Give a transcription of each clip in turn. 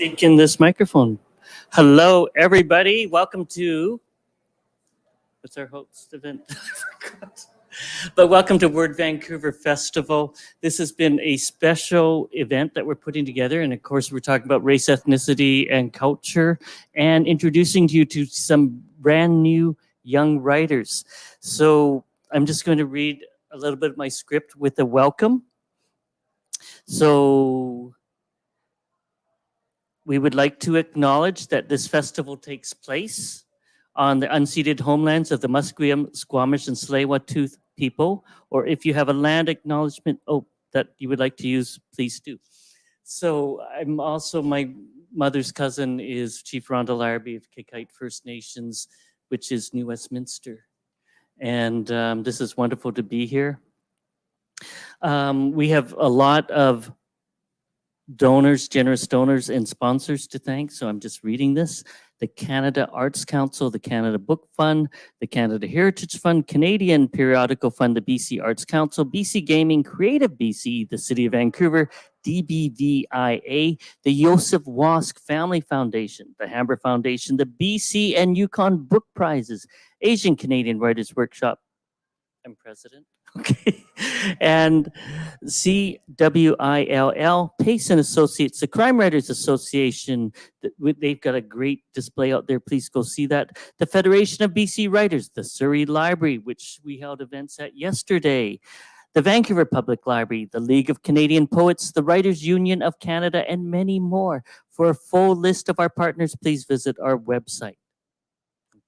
speak in this microphone. Hello, everybody. Welcome to, what's our host event? I forgot. But welcome to Word Vancouver Festival. This has been a special event that we're putting together. And of course, we're talking about race, ethnicity, and culture, and introducing you to some brand new young writers. So I'm just going to read a little bit of my script with a welcome. So we would like to acknowledge that this festival takes place on the unceded homelands of the Musqueam, Squamish, and Tsleil-Waututh people, or if you have a land acknowledgement that you would like to use, please do. So I'm also, my mother's cousin is Chief Rhonda Larrabee of Kikite First Nations, which is New Westminster. And this is wonderful to be here. We have a lot of donors, generous donors and sponsors to thank. So I'm just reading this. The Canada Arts Council, the Canada Book Fund, the Canada Heritage Fund, Canadian Periodical Fund, the BC Arts Council, BC Gaming, Creative BC, the City of Vancouver, DBVIA, the Joseph Wask Family Foundation, the Hamber Foundation, the BC and Yukon Book Prizes, Asian Canadian Writers Workshop. I'm president. Okay. And CWILL, Pace and Associates, the Crime Writers Association, they've got a great display out there. Please go see that. The Federation of BC Writers, the Surrey Library, which we held events at yesterday, the Vancouver Public Library, the League of Canadian Poets, the Writers Union of Canada, and many more. For a full list of our partners, please visit our website.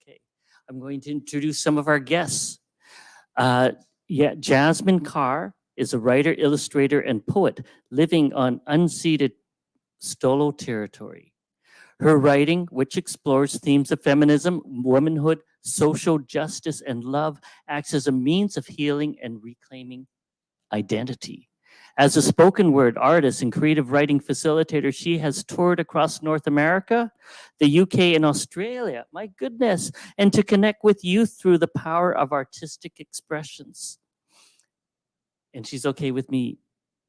Okay. I'm going to introduce some of our guests. Jasmine Kaur is a writer, illustrator, and poet living on unceded Stolo territory. Her writing, which explores themes of feminism, womanhood, social justice, and love, acts as a means of healing and reclaiming identity. As a spoken word artist and creative writing facilitator, she has toured across North America, the UK, and Australia, my goodness, and to connect with youth through the power of artistic expressions. And she's okay with me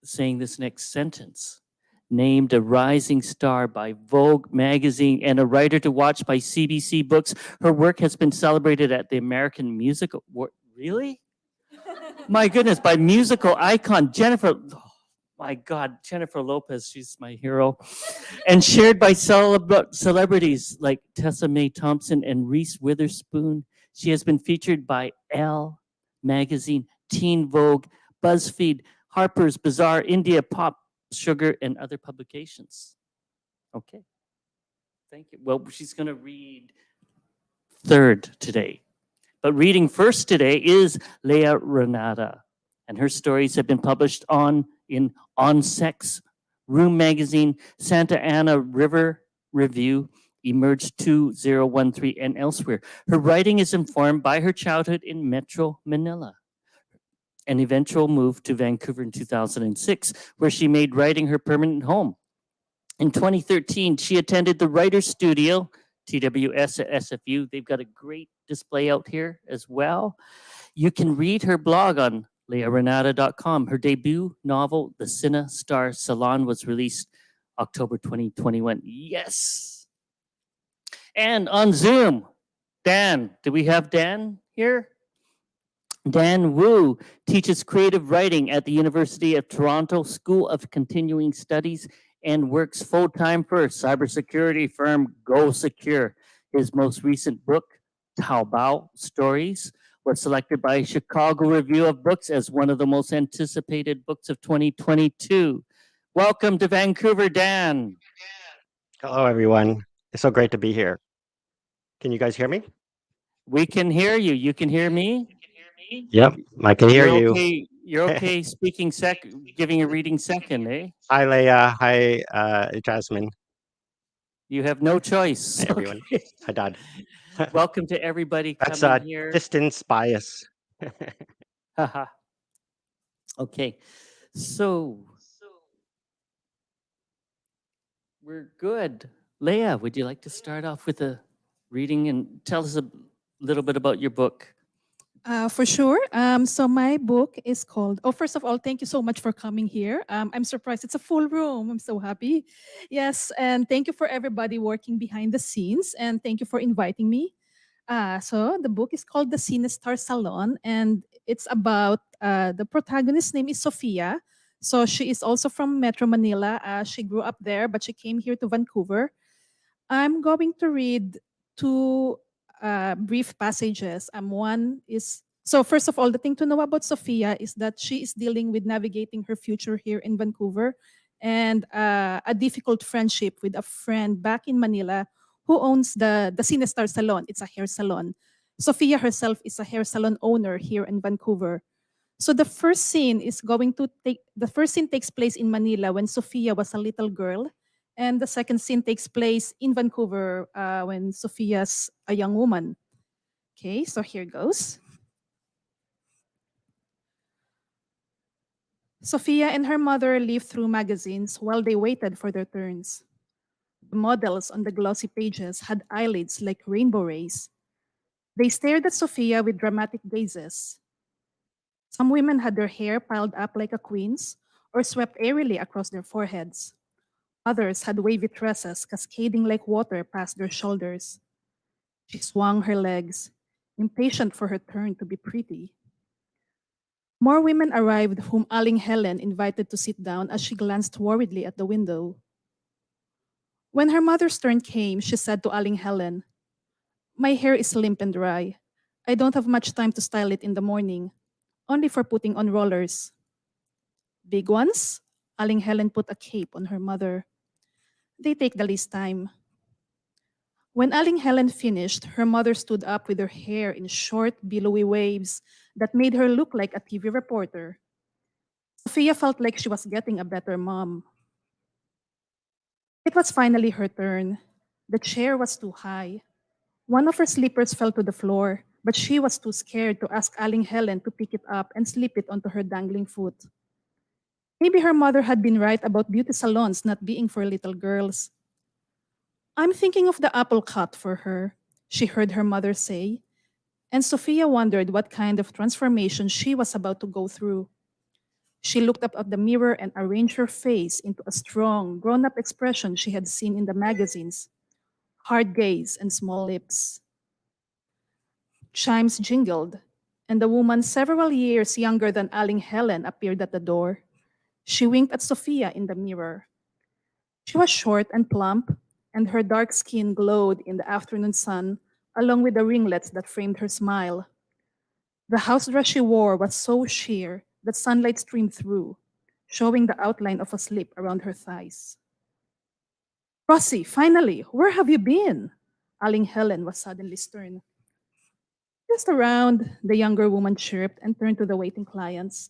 saying this next sentence. Named a rising star by Vogue magazine and a writer to watch by CBC Books, her work has been celebrated at the American Musical Award. Really? My goodness, by musical icon Jennifer, oh my God, Jennifer Lopez, she's my hero. And shared by celebrities like Tessa Mae Thompson and Reese Witherspoon. She has been featured by Elle magazine, Teen Vogue, BuzzFeed, Harper's Bazaar, India Pop, Sugar, and other publications. Okay, thank you. Well, she's going to read third today. But reading first today is Leah Ranada, and her stories have been published On Sex, Room Magazine, Santa Ana River Review, Emerge 2013, and elsewhere. Her writing is informed by her childhood in Metro Manila, an eventual move to Vancouver in 2006, where she made writing her permanent home. In 2013, she attended the Writer's Studio, TWS at SFU. They've got a great display out here as well. You can read her blog on leahranada.com. Her debut novel, The Cine Star Salon, was released October 2021. Yes! And on Zoom, Dan. Do we have Dan here? Dan Wu teaches creative writing at the University of Toronto School of Continuing Studies and works full-time for cybersecurity firm Go Secure. His most recent book, Taobao Stories, was selected by Chicago Review of Books as one of the most anticipated books of 2022. Welcome to Vancouver, Dan. Hello, everyone. It's so great to be here. Can you guys hear me? We can hear you. You can hear me? Yep, I can hear you. Okay. You're okay speaking giving a reading second, eh? Hi, Leah. Hi, Jasmine. You have no choice. Hi, everyone. Okay. Hi, Todd. Welcome to everybody That's coming here. distance bias. Haha. Okay, so we're good. Leah, would you like to start off with a reading and tell us a little bit about your book? For sure. So my book is called. Oh, first of all, thank you so much for coming here. I'm surprised it's a full room. I'm so happy. Yes, and thank you for everybody working behind the scenes, and thank you for inviting me. So the book is called The Cine Salon, and it's about the protagonist's name is Sophia. So she is also from Metro Manila. She grew up there, but she came here to Vancouver. I'm going to read two brief passages. One is so, first of all, the thing to know about Sophia is that she is dealing with navigating her future here in Vancouver and a difficult friendship with a friend back in Manila who owns the Sinestar Salon. It's a hair salon. Sophia herself is a hair salon owner here in Vancouver. So the first scene takes place in Manila when Sophia was a little girl, and the second scene takes place in Vancouver when Sophia's a young woman. Okay, so here goes. Sophia and her mother lived through magazines while they waited for their turns. The models on the glossy pages had eyelids like rainbow rays. They stared at Sophia with dramatic gazes. Some women had their hair piled up like a queen's or swept airily across their foreheads. Others had wavy tresses cascading like water past their shoulders. She swung her legs, impatient for her turn to be pretty. More women arrived whom Aling Helen invited to sit down as she glanced worriedly at the window. When her mother's turn came, she said to Aling Helen, "My hair is limp and dry. I don't have much time to style it in the morning, only for putting on rollers." "Big ones?" Aling Helen put a cape on her mother. "They take the least time." When Aling Helen finished, her mother stood up with her hair in short, billowy waves that made her look like a TV reporter. Sophia felt like she was getting a better mom. It was finally her turn. The chair was too high. One of her slippers fell to the floor, but she was too scared to ask Aling Helen to pick it up and slip it onto her dangling foot. Maybe her mother had been right about beauty salons not being for little girls. "I'm thinking of the apple cut for her," she heard her mother say, and Sophia wondered what kind of transformation she was about to go through. She looked up at the mirror and arranged her face into a strong, grown up expression she had seen in the magazines: hard gaze and small lips. Chimes jingled, and a woman several years younger than Aling Helen appeared at the door. She winked at Sophia in the mirror. She was short and plump, and her dark skin glowed in the afternoon sun, along with the ringlets that framed her smile. The house dress she wore was so sheer that sunlight streamed through, showing the outline of a slip around her thighs. "Rosie, finally, where have you been?" Aling Helen was suddenly stern. "Just around," the younger woman chirped and turned to the waiting clients.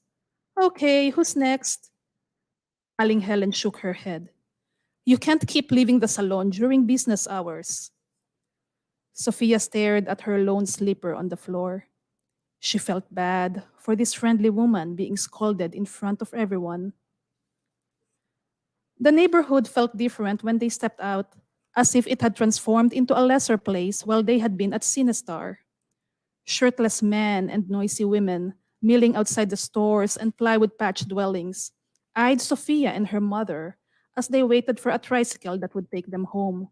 "Okay, who's next?" Aling Helen shook her head. "You can't keep leaving the salon during business hours." Sophia stared at her lone slipper on the floor. She felt bad for this friendly woman being scolded in front of everyone. The neighborhood felt different when they stepped out, as if it had transformed into a lesser place while they had been at Sinestar. Shirtless men and noisy women, milling outside the stores and plywood patch dwellings, eyed Sophia and her mother as they waited for a tricycle that would take them home.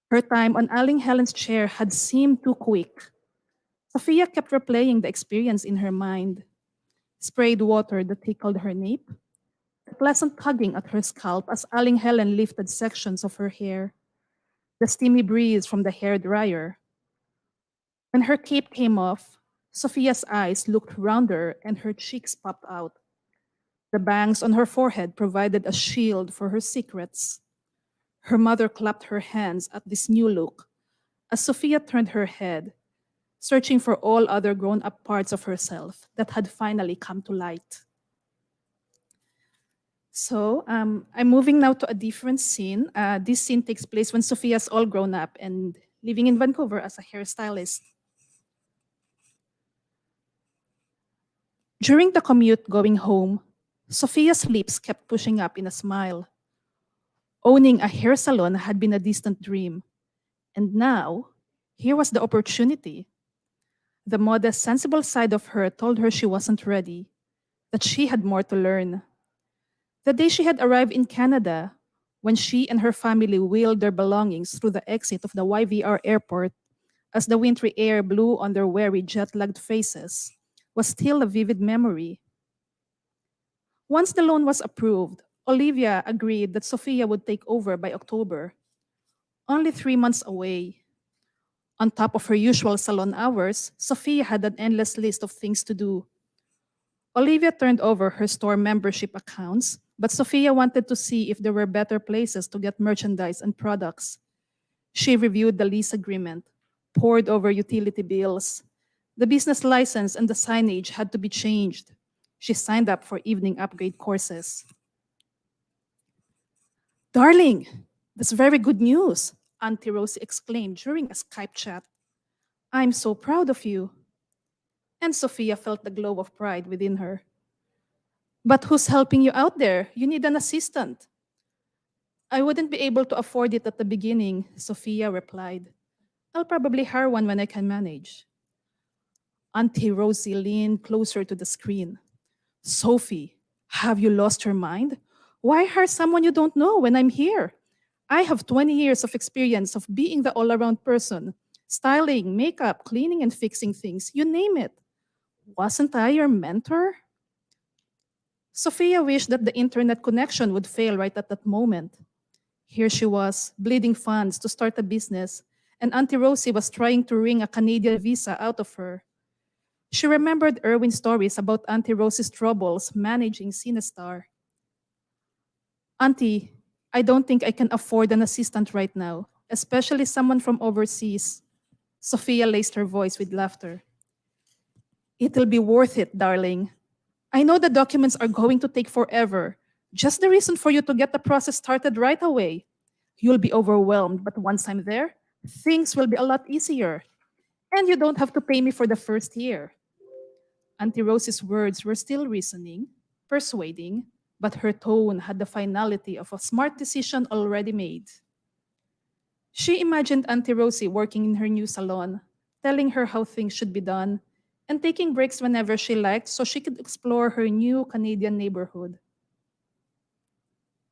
Her time on Aling Helen's chair had seemed too quick. Sophia kept replaying the experience in her mind: sprayed water that tickled her nape, the pleasant tugging at her scalp as Aling Helen lifted sections of her hair, the steamy breeze from the hair dryer. When her cape came off, Sophia's eyes looked rounder and her cheeks popped out. The bangs on her forehead provided a shield for her secrets. Her mother clapped her hands at this new look as Sophia turned her head, searching for all other grown up parts of herself that had finally come to light. So I'm moving now to a different scene. This scene takes place when Sophia's all grown up and living in Vancouver as a hairstylist. During the commute going home, Sophia's lips kept pushing up in a smile. Owning a hair salon had been a distant dream, and now here was the opportunity. The modest, sensible side of her told her she wasn't ready, that she had more to learn. The day she had arrived in Canada, when she and her family wheeled their belongings through the exit of the YVR airport as the wintry air blew on their weary, jet-lagged faces, was still a vivid memory. Once the loan was approved, Olivia agreed that Sophia would take over by October, only 3 months away. On top of her usual salon hours, Sophia had an endless list of things to do. Olivia turned over her store membership accounts, but Sophia wanted to see if there were better places to get merchandise and products. She reviewed the lease agreement, pored over utility bills. The business license and the signage had to be changed. She signed up for evening upgrade courses. Darling, that's very good news, Auntie Rosie exclaimed during a Skype chat. I'm so proud of you. And Sophia felt the glow of pride within her. But who's helping you out there? You need an assistant. I wouldn't be able to afford it at the beginning, Sophia replied. I'll probably hire one when I can manage. Auntie Rosie leaned closer to the screen. Sophie, have you lost your mind? Why hire someone you don't know when I'm here? I have 20 years of experience of being the all-around person. Styling, makeup, cleaning and fixing things, you name it. Wasn't I your mentor? Sophia wished that the internet connection would fail right at that moment. Here she was, bleeding funds to start a business, and Auntie Rosie was trying to wring a Canadian visa out of her. She remembered Erwin's stories about Auntie Rosie's troubles managing Cinestar. Auntie, I don't think I can afford an assistant right now, especially someone from overseas. Sophia laced her voice with laughter. It'll be worth it, darling. I know the documents are going to take forever. Just the reason for you to get the process started right away. You'll be overwhelmed, but once I'm there, things will be a lot easier. And you don't have to pay me for the first year. Auntie Rosie's words were still reasoning, persuading, but her tone had the finality of a smart decision already made. She imagined Auntie Rosie working in her new salon, telling her how things should be done, and taking breaks whenever she liked so she could explore her new Canadian neighborhood.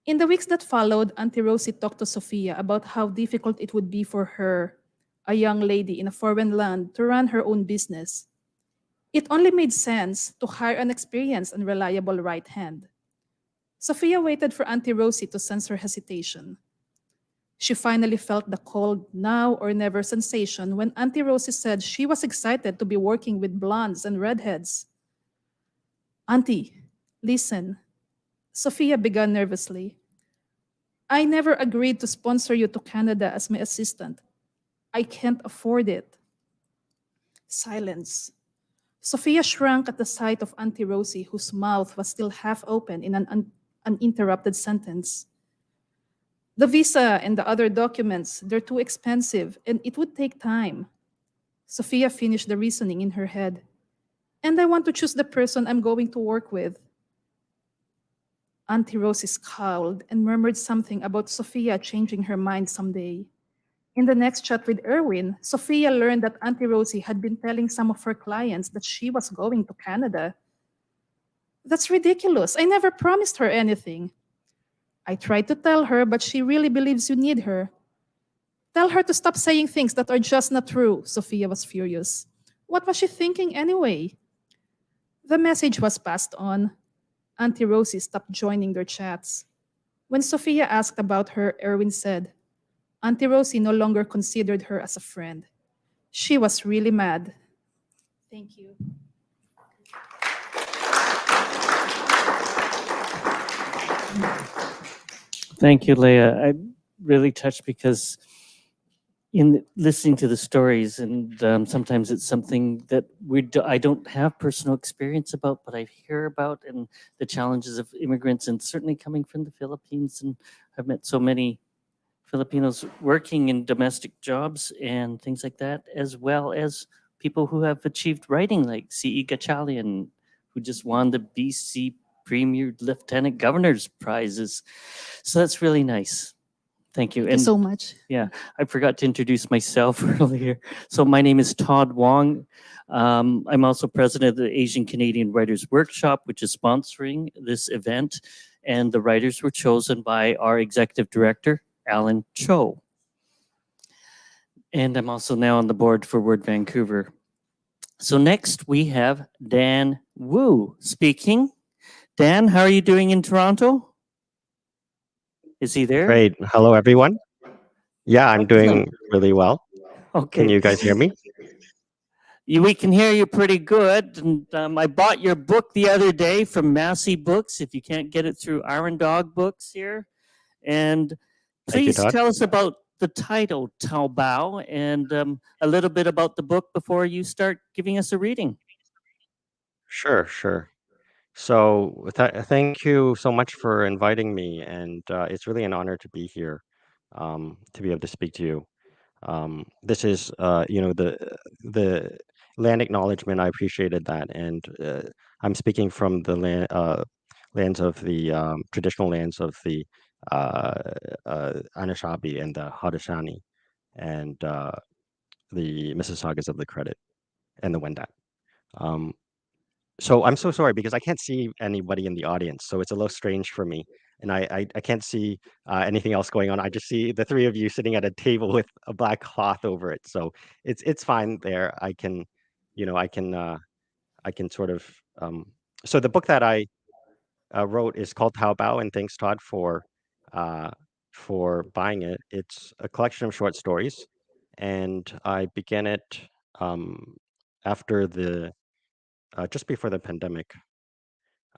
In the weeks that followed, Auntie Rosie talked to Sophia about how difficult it would be for her, a young lady in a foreign land, to run her own business. It only made sense to hire an experienced and reliable right hand. Sophia waited for Auntie Rosie to sense her hesitation. She finally felt the cold now or never sensation when Auntie Rosie said she was excited to be working with blondes and redheads. Auntie, listen, Sophia began nervously. I never agreed to sponsor you to Canada as my assistant. I can't afford it. Silence. Sophia shrank at the sight of Auntie Rosie, whose mouth was still half open in an uninterrupted sentence. The visa and the other documents, they're too expensive and it would take time. Sophia finished the reasoning in her head. And I want to choose the person I'm going to work with. Auntie Rosie scowled and murmured something about Sophia changing her mind someday. In the next chat with Erwin, Sophia learned that Auntie Rosie had been telling some of her clients that she was going to Canada. That's ridiculous. I never promised her anything. I tried to tell her, but she really believes you need her. Tell her to stop saying things that are just not true, Sophia was furious. What was she thinking anyway? The message was passed on. Auntie Rosie stopped joining their chats. When Sophia asked about her, Erwin said, Auntie Rosie no longer considered her as a friend. She was really mad. Thank you. Thank you, Leah. I'm really touched because in listening to the stories, and sometimes it's something that I don't have personal experience about, but I hear about, and the challenges of immigrants, and certainly coming from the Philippines, and I've met so many Filipinos working in domestic jobs and things like that, as well as people who have achieved writing, like C.E. Gatchalian, who just won the BC Premier Lieutenant Governor's Prizes. So that's really nice. Thank you. Thank you so much. Yeah, I forgot to introduce myself earlier. So my name is Todd Wong. I'm also president of the Asian Canadian Writers Workshop, which is sponsoring this event. And the writers were chosen by our executive director, Alan Cho. And I'm also now on the board for Word Vancouver. So next we have Dan Wu speaking. Dan, how are you doing in Toronto? Is he there? Great. Hello, everyone. Yeah, I'm Excellent. doing really well. Okay. Can you guys hear me? We can hear you pretty good. And I bought your book the other day from Massey Books, if you can't get it through Iron Dog Books here. And Thank you, please Todd. tell us about the title, Taobao, and a little bit about the book before you start giving us a reading. Sure, sure. So thank you so much for inviting me, and it's really an honor to be here, to be able to speak to you. This is, the land acknowledgement. I appreciated that, and I'm speaking from the lands of the traditional lands of the Anishinaabe and the Haudenosaunee, and the Mississaugas of the Credit and the Wendat. Um, so I'm so sorry because I can't see anybody in the audience, so it's a little strange for me, and I can't see anything else going on. I just see the three of you sitting at a table with a black cloth over it, so it's fine there. I can sort of so the book that I wrote is called Taobao, and thanks Todd uh, for buying it. It's a collection of short stories, and I began it um, after the just before the pandemic.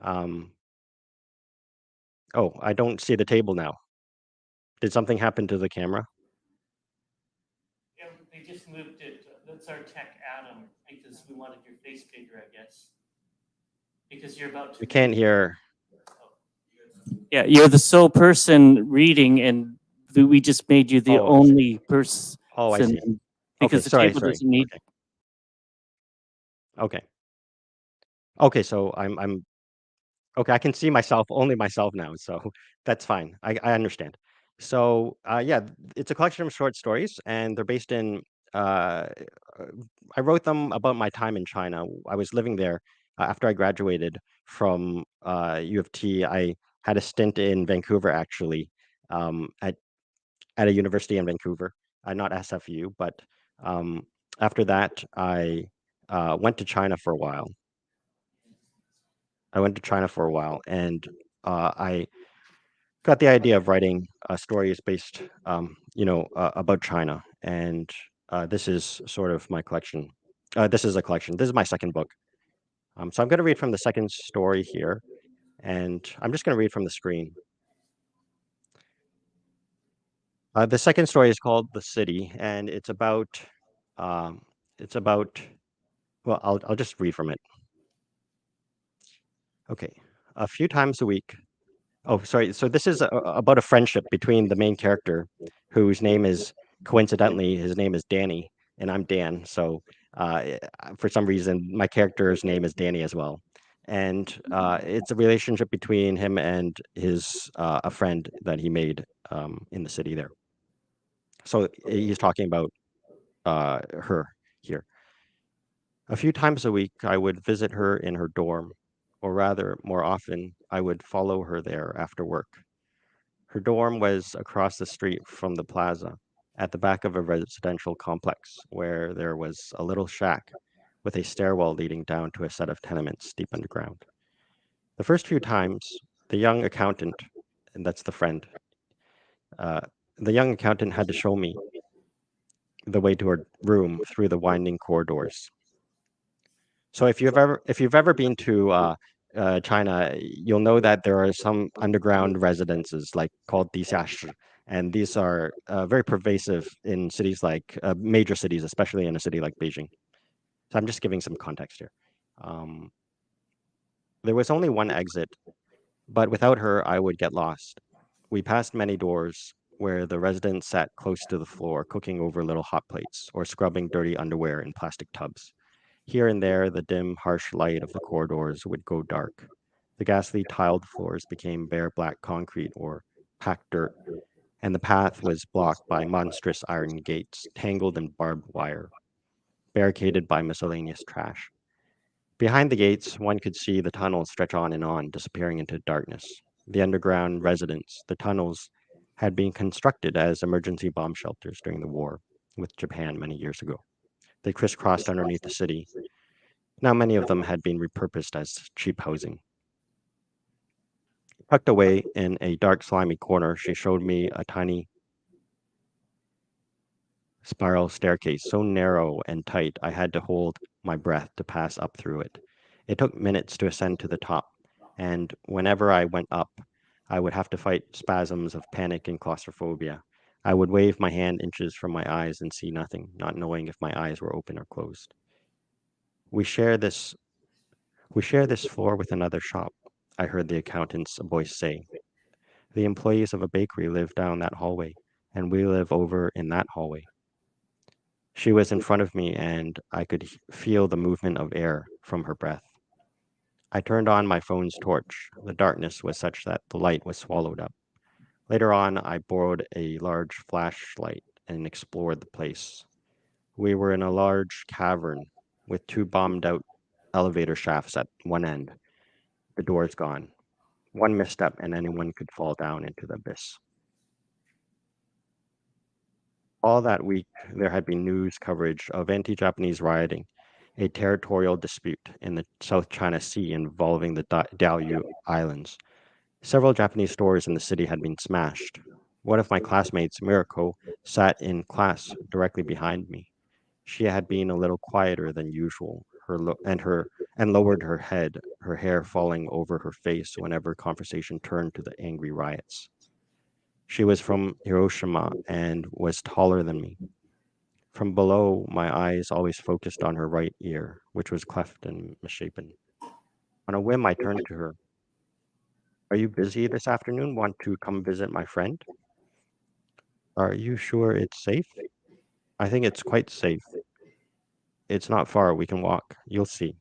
Um, oh, I don't see the table now. Did something happen to the camera? Yeah, they just moved it. That's our tech, Adam, because we wanted your face bigger, I guess. Because you're about to. We can't hear. Yeah, you're the sole person reading, and we just made you the Oh, only person. Oh, I see. Because Okay, the sorry, table sorry. doesn't need. Okay. Okay, so I'm okay. I can see myself, only myself now, so that's fine. I understand. So yeah, it's a collection of short stories, and they're based in. Uh, uh, I wrote them about my time in China. I was living there after I graduated from U of T. I had a stint in Vancouver, actually, at a university in Vancouver, not SFU, but um, after that, I went to China for a while. I went to China for a while, and I got the idea of writing stories based, about China. And this is sort of my collection. This is a collection. This is my second book. So I'm going to read from the second story here, and I'm just going to read from the screen. The second story is called "The City," and um, it's about. Well, I'll just read from it. Okay, a few times a week. Oh, sorry. So this is about a friendship between the main character, whose name is coincidentally his name is Danny, and I'm Dan. So for some reason, my character's name is Danny as well, and it's a relationship between him and his a friend that he made in the city there. So he's talking about her here. A few times a week, I would visit her in her dorm, or rather, more often, I would follow her there after work. Her dorm was across the street from the plaza, at the back of a residential complex, where there was a little shack with a stairwell leading down to a set of tenements deep underground. The first few times, the young accountant, and that's the friend, uh, the young accountant had to show me the way to her room through the winding corridors. So if you've ever been to China, you'll know that there are some underground residences like called dixiashi, and these are very pervasive in cities like major cities, especially in a city like Beijing. So I'm just giving some context here. Um, there was only one exit, but without her, I would get lost. We passed many doors where the residents sat close to the floor, cooking over little hot plates or scrubbing dirty underwear in plastic tubs. Here and there, the dim, harsh light of the corridors would go dark. The ghastly tiled floors became bare black concrete or packed dirt, and the path was blocked by monstrous iron gates, tangled in barbed wire, barricaded by miscellaneous trash. Behind the gates, one could see the tunnels stretch on and on, disappearing into darkness. The underground residents, the tunnels, had been constructed as emergency bomb shelters during the war with Japan many years ago. They crisscrossed underneath the city. Now many of them had been repurposed as cheap housing. Tucked away in a dark, slimy corner, she showed me a tiny spiral staircase, so narrow and tight I had to hold my breath to pass up through it. It took minutes to ascend to the top, and whenever I went up, I would have to fight spasms of panic and claustrophobia. I would wave my hand inches from my eyes and see nothing, not knowing if my eyes were open or closed. We share this we share this floor with another shop, I heard the accountant's voice say. The employees of a bakery live down that hallway, and we live over in that hallway. She was in front of me, and I could feel the movement of air from her breath. I turned on my phone's torch. The darkness was such that the light was swallowed up. Later on, I borrowed a large flashlight and explored the place. We were in a large cavern with two bombed out elevator shafts at one end, the doors gone. One misstep, and anyone could fall down into the abyss. All that week, there had been news coverage of anti Japanese rioting, a territorial dispute in the South China Sea involving the Diaoyu Islands. Several Japanese stores in the city had been smashed. One of my classmates, Mirako, sat in class directly behind me. She had been a little quieter than usual, and lowered her head, her hair falling over her face whenever conversation turned to the angry riots. She was from Hiroshima and was taller than me. From below, my eyes always focused on her right ear, which was cleft and misshapen. On a whim, I turned to her. Are you busy this afternoon? Want to come visit my friend? Are you sure it's safe? I think it's quite safe. It's not far. We can walk. You'll see.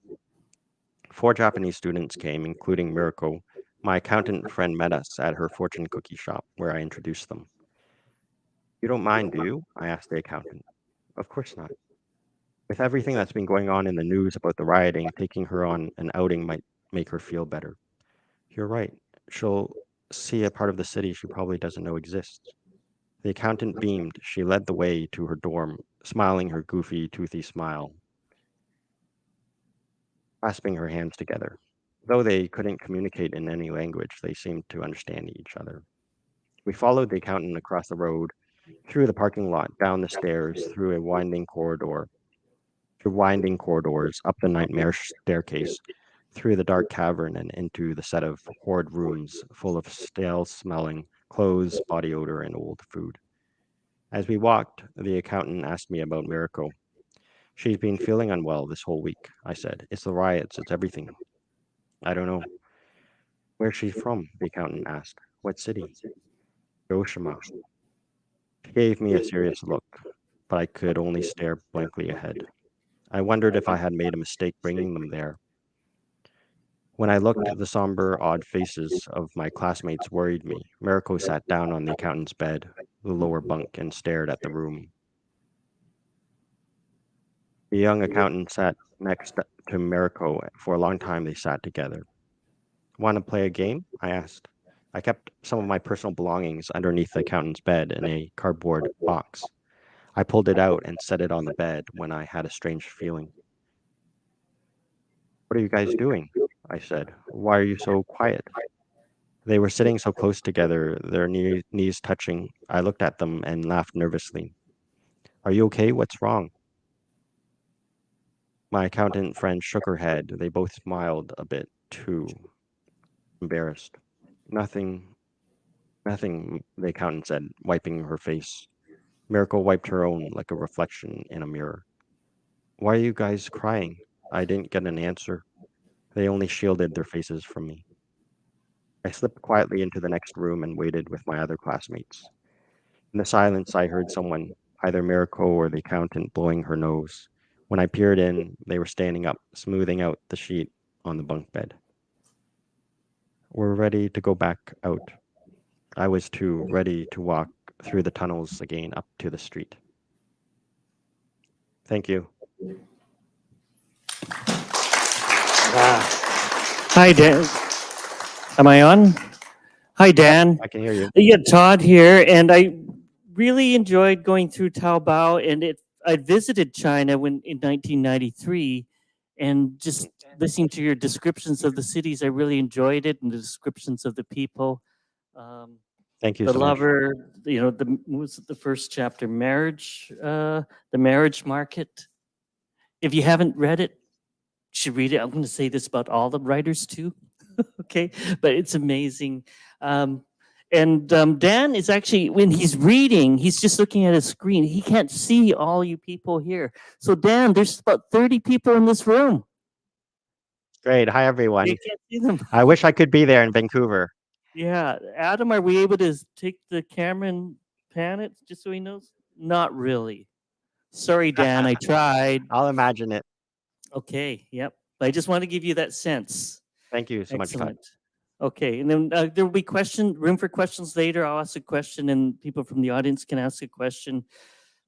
4 Japanese students came, including Mirako. My accountant friend met us at her fortune cookie shop, where I introduced them. You don't mind, do you? I asked the accountant. Of course not. With everything that's been going on in the news about the rioting, taking her on an outing might make her feel better. You're right. She'll see a part of the city she probably doesn't know exists. The accountant beamed. She led the way to her dorm, smiling her goofy, toothy smile, clasping her hands together. Though they couldn't communicate in any language, they seemed to understand each other. We followed the accountant across the road, through the parking lot, down the stairs, through winding corridors, up the nightmare staircase, through the dark cavern, and into the set of horrid rooms full of stale-smelling clothes, body odor, and old food. As we walked, the accountant asked me about Mirako. She's been feeling unwell this whole week, I said. It's the riots, it's everything. I don't know. Where's she from? The accountant asked. What city? Hiroshima. She gave me a serious look, but I could only stare blankly ahead. I wondered if I had made a mistake bringing them there. When I looked, the somber, odd faces of my classmates worried me. Mirako sat down on the accountant's bed, the lower bunk, and stared at the room. The young accountant sat next to Mirako. For a long time, they sat together. Want to play a game? I asked. I kept some of my personal belongings underneath the accountant's bed in a cardboard box. I pulled it out and set it on the bed when I had a strange feeling. What are you guys doing? I said. Why are you so quiet? They were sitting so close together, their knees touching. I looked at them and laughed nervously. Are you okay? What's wrong? My accountant friend shook her head. They both smiled a bit, too embarrassed. Nothing, nothing, the accountant said, wiping her face. Miracle wiped her own like a reflection in a mirror. Why are you guys crying? I didn't get an answer. They only shielded their faces from me. I slipped quietly into the next room and waited with my other classmates. In the silence, I heard someone, either Miracle or the accountant, blowing her nose. When I peered in, they were standing up, smoothing out the sheet on the bunk bed. We're ready to go back out. I was too ready to walk through the tunnels again up to the street. Thank you. Hi, Dan. Am I on? Hi, Dan. I can hear you. Yeah, Todd here, and I really enjoyed going through Taobao, and I visited China in 1993, and just listening to your descriptions of the cities, I really enjoyed it, and the descriptions of the people. Thank you The so much. lover, what was it, the first chapter, marriage, the marriage market. If you haven't read it, you should read it. I'm going to say this about all the writers too. Okay, but it's amazing. Dan is actually, when he's reading, he's just looking at a screen. He can't see all you people here. So Dan, there's about 30 people in this room. Great. Hi, everyone. You can't see them. I wish I could be there in Vancouver. Yeah, Adam, are we able to take the camera and pan it just so he knows? Not really. Sorry, Dan, I tried. I'll imagine it. Okay, yep. But I just want to give you that sense. Thank you so much, Todd. Excellent. Okay, and then there will be room for questions later. I'll ask a question and people from the audience can ask a question.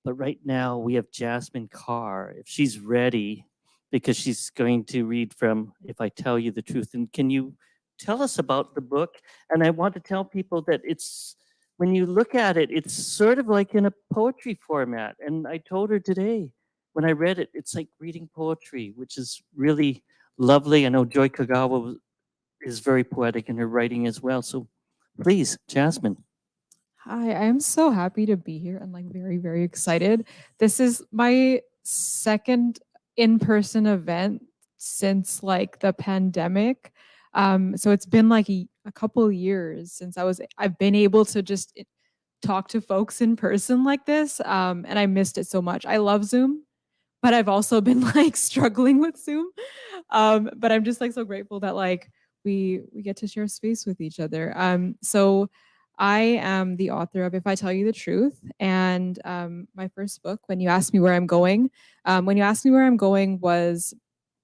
But right now we have Jasmine Kaur, if she's ready, because she's going to read from If I Tell You the Truth. And can you tell us about the book? And I want to tell people that when you look at it, it's sort of like in a poetry format. And I told her today, when I read it, it's like reading poetry, which is really lovely. I know Joy Kagawa is very poetic in her writing as well. So please, Jasmine. Hi, I am so happy to be here and like very, very excited. This is my second in-person event since like the pandemic. So it's been like a couple years since I've been able to just talk to folks in person like this. And I missed it so much. I love Zoom, but I've also been like struggling with Zoom. But I'm just like so grateful that like we get to share space with each other. So I am the author of If I Tell You the Truth, and my first book, When You Ask Me Where I'm Going. When You Ask Me Where I'm Going was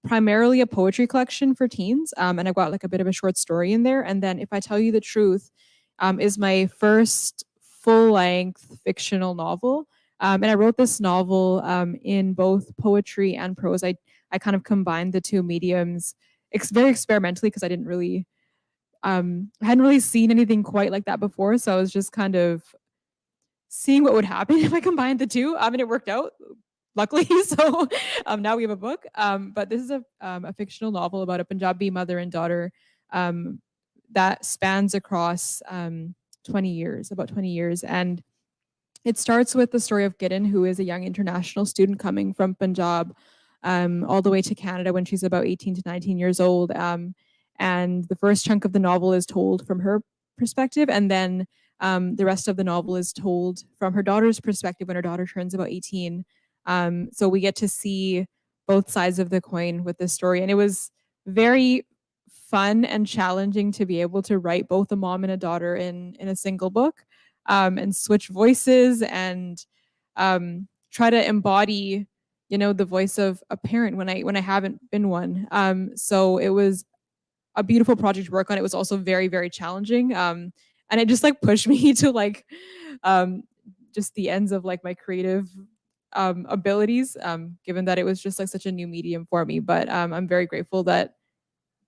primarily a poetry collection for teens, and I've got like a bit of a short story in there. And then If I Tell You the Truth is my first full-length fictional novel. And I wrote this novel in both poetry and prose. I kind of combined the two mediums very experimentally because I didn't really hadn't really seen anything quite like that before. So I was just kind of seeing what would happen if I combined the two. And it worked out, luckily. So now we have a book. But this is a fictional novel about a Punjabi mother and daughter that spans across 20 years, about 20 years. And it starts with the story of Gideon, who is a young international student coming from Punjab all the way to Canada when she's about 18 to 19 years old. And the first chunk of the novel is told from her perspective, and then the rest of the novel is told from her daughter's perspective when her daughter turns about 18. So we get to see both sides of the coin with this story, and it was very fun and challenging to be able to write both a mom and a daughter in a single book, and switch voices and try to embody, the voice of a parent when I haven't been one. So it was a beautiful project to work on. It was also very, very challenging. And it just like pushed me to like just the ends of like my creative abilities, given that it was just like such a new medium for me. But I'm very grateful that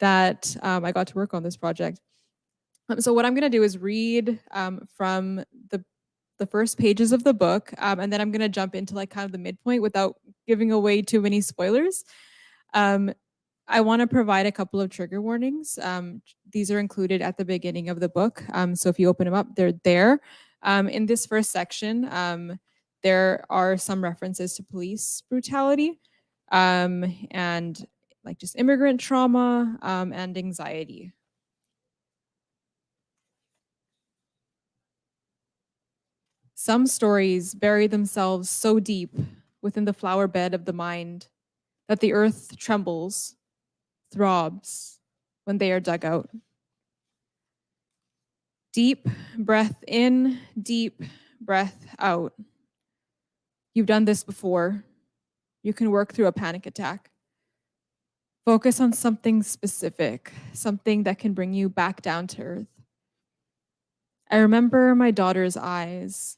I got to work on this project. So what I'm going to do is read from the first pages of the book, and then I'm going to jump into like kind of the midpoint without giving away too many spoilers. I want to provide a couple of trigger warnings. These are included at the beginning of the book. So if you open them up, they're there. In this first section, there are some references to police brutality and like just immigrant trauma and anxiety. Some stories bury themselves so deep within the flower bed of the mind that the earth trembles, throbs when they are dug out. Deep breath in, deep breath out. You've done this before. You can work through a panic attack. Focus on something specific, something that can bring you back down to earth. I remember my daughter's eyes,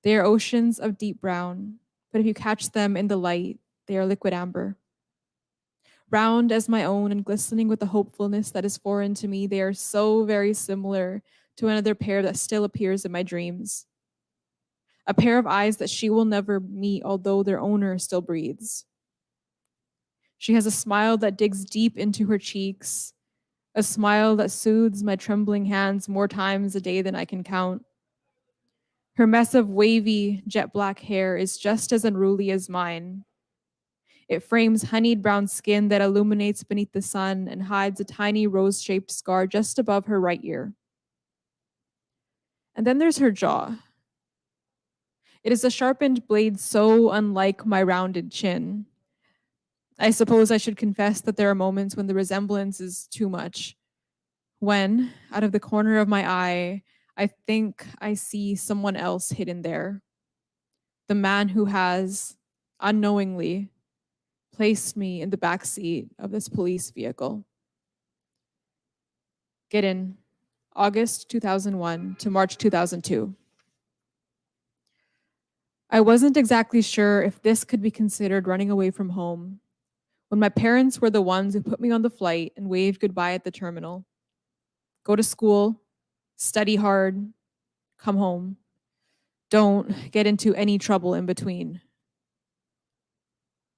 They are oceans of deep brown, but if you catch them in the light, they are liquid amber. Round as my own and glistening with the hopefulness that is foreign to me, they are so very similar to another pair that still appears in my dreams. A pair of eyes that she will never meet, although their owner still breathes. She has a smile that digs deep into her cheeks, a smile that soothes my trembling hands more times a day than I can count. Her mess of wavy, jet black hair is just as unruly as mine. It frames honeyed brown skin that illuminates beneath the sun and hides a tiny rose-shaped scar just above her right ear. And then there's her jaw. It is a sharpened blade so unlike my rounded chin. I suppose I should confess that there are moments when the resemblance is too much. When, out of the corner of my eye, I think I see someone else hidden there. The man who has, unknowingly, placed me in the back seat of this police vehicle. Get in. August 2001 to March 2002. I wasn't exactly sure if this could be considered running away from home when my parents were the ones who put me on the flight and waved goodbye at the terminal. Go to school, study hard, come home. Don't get into any trouble in between.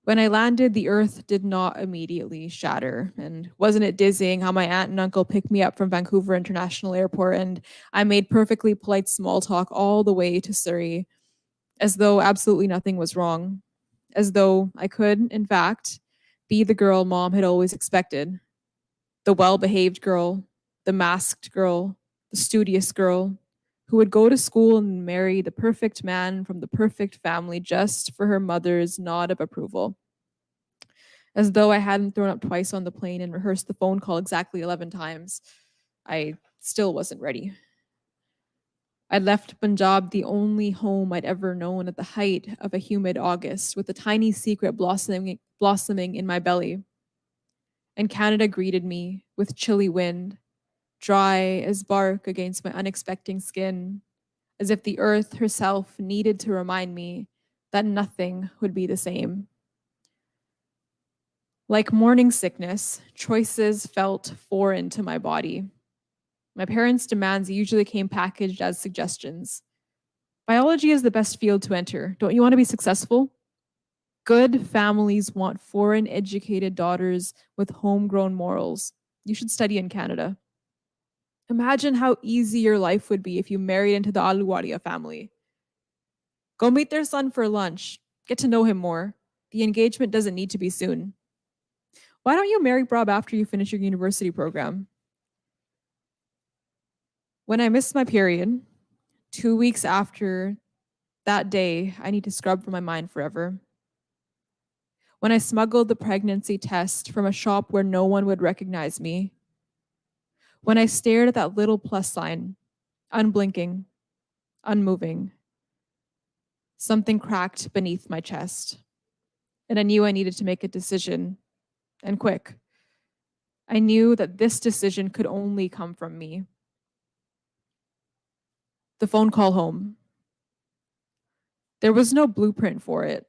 When I landed, the earth did not immediately shatter. And wasn't it dizzying how my aunt and uncle picked me up from Vancouver International Airport and I made perfectly polite small talk all the way to Surrey, as though absolutely nothing was wrong. As though I could, in fact, be the girl mom had always expected. The well-behaved girl, the masked girl, the studious girl, who would go to school and marry the perfect man from the perfect family just for her mother's nod of approval. As though I hadn't thrown up twice on the plane and rehearsed the phone call exactly 11 times, I still wasn't ready. I'd left Punjab, the only home I'd ever known, at the height of a humid August, with a tiny secret blossoming in my belly. And Canada greeted me with chilly wind, dry as bark against my unexpecting skin, as if the earth herself needed to remind me that nothing would be the same. Like morning sickness, choices felt foreign to my body. My parents' demands usually came packaged as suggestions. Biology is the best field to enter. Don't you want to be successful? Good families want foreign educated daughters with homegrown morals. You should study in Canada. Imagine how easy your life would be if you married into the Aluwadia family. Go meet their son for lunch. Get to know him more. The engagement doesn't need to be soon. Why don't you marry Rob after you finish your university program? When I missed my period, 2 weeks after that day, I need to scrub from my mind forever. When I smuggled the pregnancy test from a shop where no one would recognize me. When I stared at that little plus sign, unblinking, unmoving. Something cracked beneath my chest, and I knew I needed to make a decision, and quick. I knew that this decision could only come from me. The phone call home. There was no blueprint for it,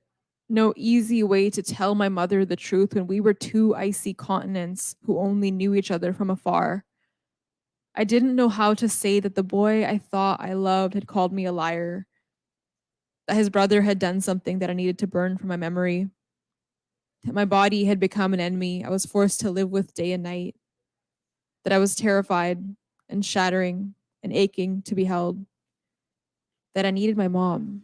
no easy way to tell my mother the truth when we were two icy continents who only knew each other from afar. I didn't know how to say that the boy I thought I loved had called me a liar, that his brother had done something that I needed to burn from my memory, that my body had become an enemy I was forced to live with day and night, that I was terrified and shattering and aching to be held, that I needed my mom.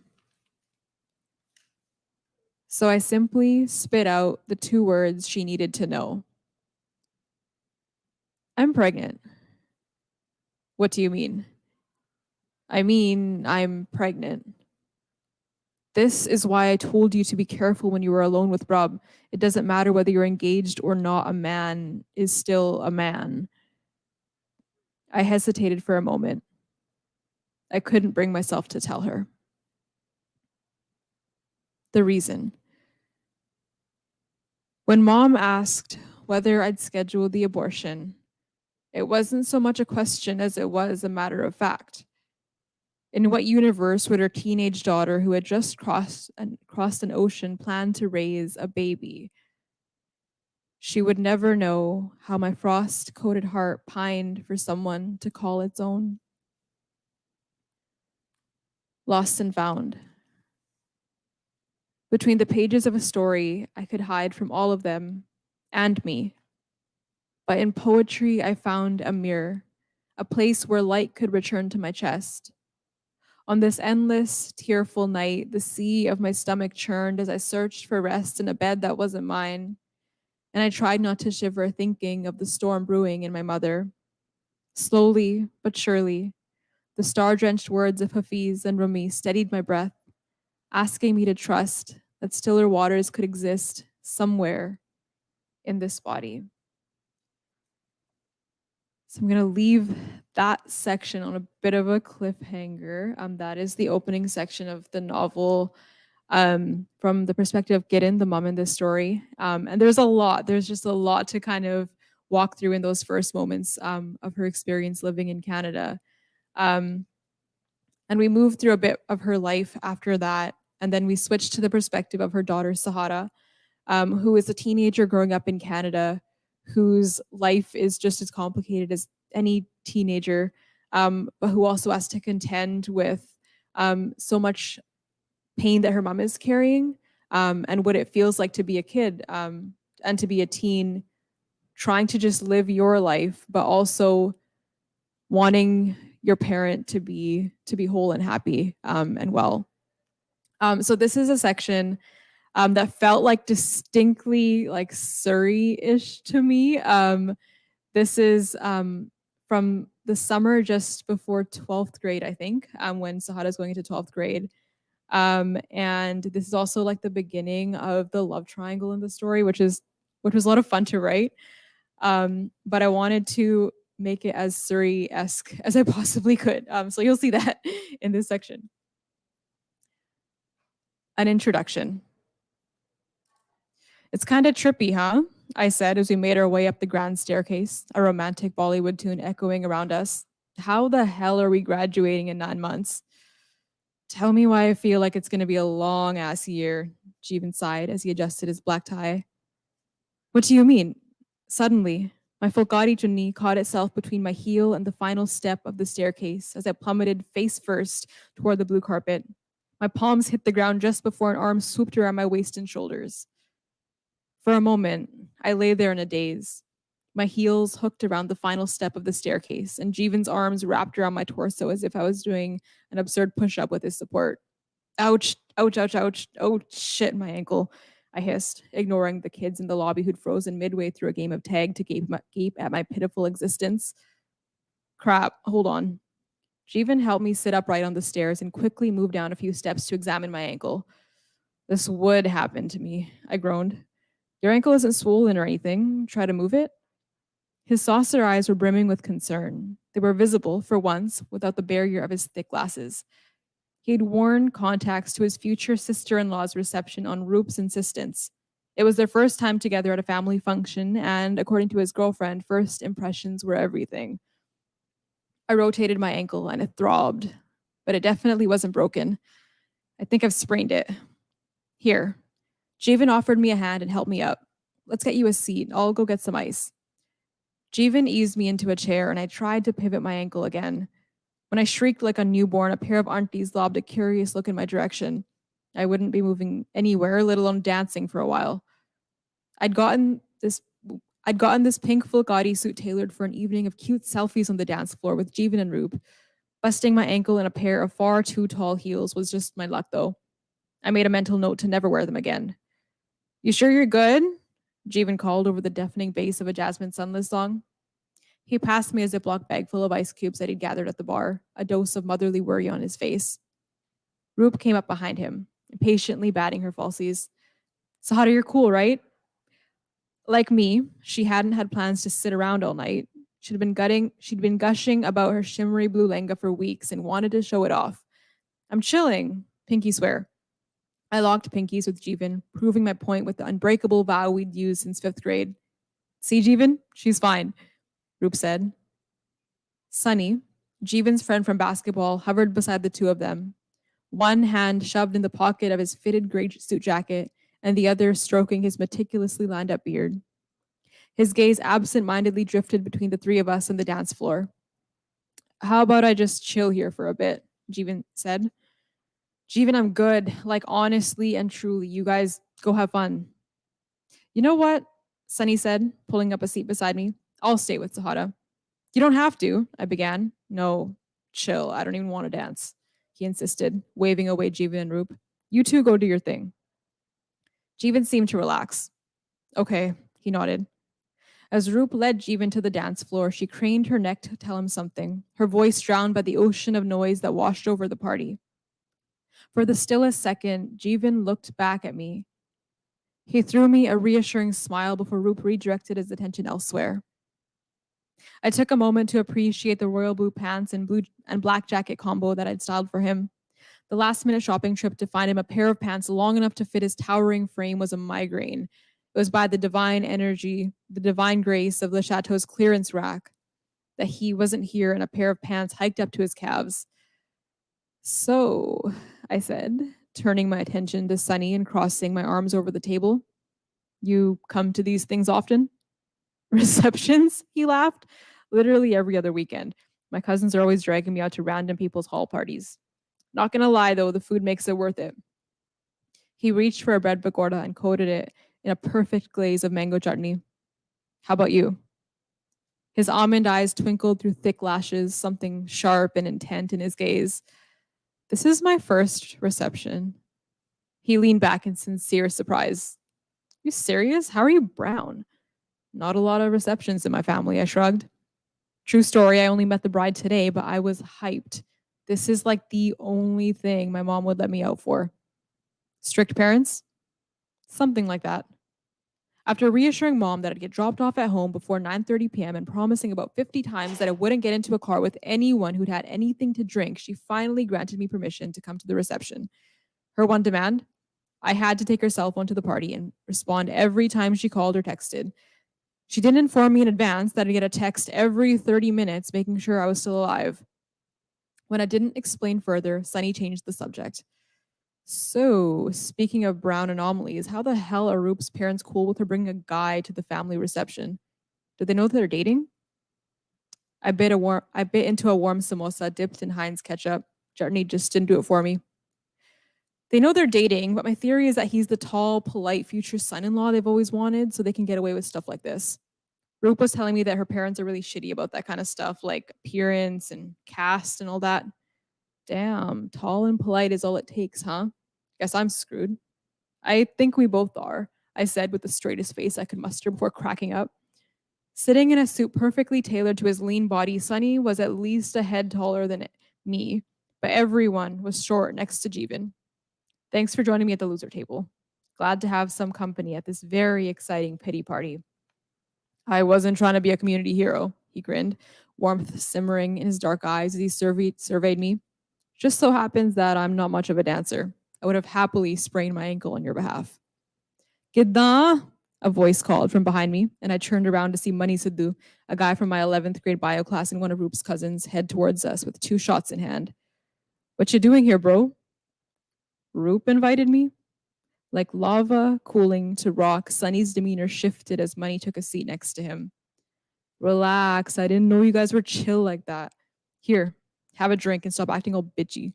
So I simply spit out the 2 words she needed to know. I'm pregnant. What do you mean? I mean, I'm pregnant. This is why I told you to be careful when you were alone with Rob. It doesn't matter whether you're engaged or not, a man is still a man. I hesitated for a moment. I couldn't bring myself to tell her. The reason. When Mom asked whether I'd scheduled the abortion, it wasn't so much a question as it was a matter of fact. In what universe would her teenage daughter, who had just crossed an ocean, plan to raise a baby? She would never know how my frost-coated heart pined for someone to call its own. Lost and found. Between the pages of a story, I could hide from all of them and me. But in poetry, I found a mirror, a place where light could return to my chest. On this endless, tearful night, the sea of my stomach churned as I searched for rest in a bed that wasn't mine. And I tried not to shiver, thinking of the storm brewing in my mother. Slowly but surely, the star-drenched words of Hafiz and Rumi steadied my breath, asking me to trust that stiller waters could exist somewhere in this body. So I'm going to leave that section on a bit of a cliffhanger. That is the opening section of the novel, from the perspective of Gideon, the mom in this story. And there's just a lot to kind of walk through in those first moments of her experience living in Canada. And we moved through a bit of her life after that. And then we switched to the perspective of her daughter, Sahara, who is a teenager growing up in Canada, whose life is just as complicated as any teenager, but who also has to contend with so much pain that her mom is carrying, and what it feels like to be a kid and to be a teen, trying to just live your life, but also wanting your parent to be whole and happy and well. So this is a section that felt like distinctly like Surrey-ish to me. This is from the summer just before 12th grade, I think, when Sahara's going into 12th grade. And this is also like the beginning of the love triangle in the story, which was a lot of fun to write. But I wanted to make it as Surrey-esque as I possibly could. So you'll see that in this section. An introduction. It's kind of trippy, huh? I said as we made our way up the grand staircase, a romantic Bollywood tune echoing around us. How the hell are we graduating in 9 months? Tell me why I feel like it's going to be a long-ass year, Jeevan sighed as he adjusted his black tie. What do you mean? Suddenly, my Fulgari chunni caught itself between my heel and the final step of the staircase as I plummeted face first toward the blue carpet. My palms hit the ground just before an arm swooped around my waist and shoulders. For a moment, I lay there in a daze, my heels hooked around the final step of the staircase, and Jeevan's arms wrapped around my torso as if I was doing an absurd push-up with his support. Ouch, ouch, ouch, ouch. Oh, shit, my ankle, I hissed, ignoring the kids in the lobby who'd frozen midway through a game of tag to gape at my pitiful existence. Crap, hold on. Jeevan helped me sit upright on the stairs and quickly moved down a few steps to examine my ankle. This would happen to me, I groaned. Your ankle isn't swollen or anything. Try to move it? His saucer eyes were brimming with concern. They were visible, for once, without the barrier of his thick glasses. He had worn contacts to his future sister-in-law's reception on Roop's insistence. It was their first time together at a family function, and according to his girlfriend, first impressions were everything. I rotated my ankle and it throbbed, but it definitely wasn't broken. I think I've sprained it. Here. Jeevan offered me a hand and helped me up. Let's get you a seat. I'll go get some ice. Jeevan eased me into a chair and I tried to pivot my ankle again. When I shrieked like a newborn, a pair of aunties lobbed a curious look in my direction. I wouldn't be moving anywhere, let alone dancing for a while. I'd gotten this pink Fulgari suit tailored for an evening of cute selfies on the dance floor with Jeevan and Roop. Busting my ankle in a pair of far too tall heels was just my luck, though. I made a mental note to never wear them again. You sure you're good? Jeevan called over the deafening bass of a Jasmine Sunless song. He passed me a Ziploc bag full of ice cubes that he'd gathered at the bar, a dose of motherly worry on his face. Roop came up behind him, impatiently batting her falsies. Sahara, you're cool, right? Like me, she hadn't had plans to sit around all night. She'd been gushing about her shimmery blue lenga for weeks and wanted to show it off. I'm chilling, Pinky swear. I locked pinkies with Jeevan, proving my point with the unbreakable vow we'd used since 5th grade. See, Jeevan? She's fine, Roop said. Sunny, Jeevan's friend from basketball hovered beside the two of them, one hand shoved in the pocket of his fitted gray suit jacket and the other stroking his meticulously lined up beard. His gaze absent-mindedly drifted between the three of us and the dance floor. How about I just chill here for a bit, Jeevan said. Jeevan, I'm good. Like, honestly and truly, you guys go have fun. You know what? Sunny said, pulling up a seat beside me. I'll stay with Sahara. You don't have to, I began. No, chill. I don't even want to dance, he insisted, waving away Jeevan and Roop. You two go do your thing. Jeevan seemed to relax. Okay, he nodded. As Roop led Jeevan to the dance floor, she craned her neck to tell him something, her voice drowned by the ocean of noise that washed over the party. For the stillest second, Jeevan looked back at me. He threw me a reassuring smile before Roop redirected his attention elsewhere. I took a moment to appreciate the royal blue pants and blue and black jacket combo that I'd styled for him. The last-minute shopping trip to find him a pair of pants long enough to fit his towering frame was a migraine. It was by the divine energy, the divine grace of the chateau's clearance rack that he wasn't here in a pair of pants hiked up to his calves. So, I said, turning my attention to Sunny and crossing my arms over the table. You come to these things often? Receptions? He laughed. Literally every other weekend. My cousins are always dragging me out to random people's hall parties. Not gonna lie though, the food makes it worth it. He reached for a bread pakoda and coated it in a perfect glaze of mango chutney. How about you? His almond eyes twinkled through thick lashes, something sharp and intent in his gaze. This is my first reception. He leaned back in sincere surprise. You serious? How are you brown? Not a lot of receptions in my family, I shrugged. True story, I only met the bride today, but I was hyped. This is like the only thing my mom would let me out for. Strict parents? Something like that. After reassuring mom that I'd get dropped off at home before 9:30 p.m. and promising about 50 times that I wouldn't get into a car with anyone who'd had anything to drink, she finally granted me permission to come to the reception. Her one demand? I had to take her cell phone to the party and respond every time she called or texted. She didn't inform me in advance that I'd get a text every 30 minutes making sure I was still alive. When I didn't explain further, Sunny changed the subject. So, speaking of brown anomalies, how the hell are Roop's parents cool with her bringing a guy to the family reception? Do they know that they're dating? I bit into a warm samosa dipped in Heinz ketchup. Chutney just didn't do it for me. They know they're dating, but my theory is that he's the tall, polite future son-in-law they've always wanted, so they can get away with stuff like this. Roop was telling me that her parents are really shitty about that kind of stuff, like appearance and caste and all that. Damn, tall and polite is all it takes, huh? Guess I'm screwed. I think we both are, I said with the straightest face I could muster before cracking up. Sitting in a suit perfectly tailored to his lean body, Sunny was at least a head taller than me, but everyone was short next to Jeevan. Thanks for joining me at the loser table. Glad to have some company at this very exciting pity party. I wasn't trying to be a community hero, he grinned, warmth simmering in his dark eyes as he surveyed me. Just so happens that I'm not much of a dancer. I would have happily sprained my ankle on your behalf. Gidda, a voice called from behind me, and I turned around to see Mani Sidhu, a guy from my 11th grade bio class and one of Roop's cousins, head towards us with 2 shots in hand. What you doing here, bro? Roop invited me. Like lava cooling to rock, Sunny's demeanor shifted as Mani took a seat next to him. Relax, I didn't know you guys were chill like that. Here, have a drink and stop acting all bitchy.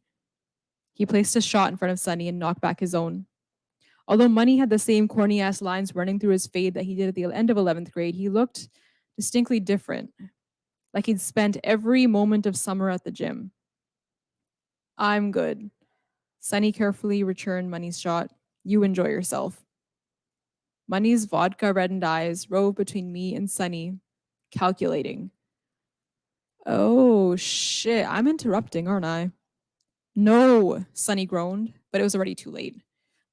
He placed a shot in front of Sunny and knocked back his own. Although Money had the same corny-ass lines running through his fade that he did at the end of 11th grade, he looked distinctly different, like he'd spent every moment of summer at the gym. I'm good. Sunny carefully returned Money's shot. You enjoy yourself. Money's vodka-reddened eyes roved between me and Sunny, calculating. Oh, shit, I'm interrupting, aren't I? No, Sunny groaned, but it was already too late.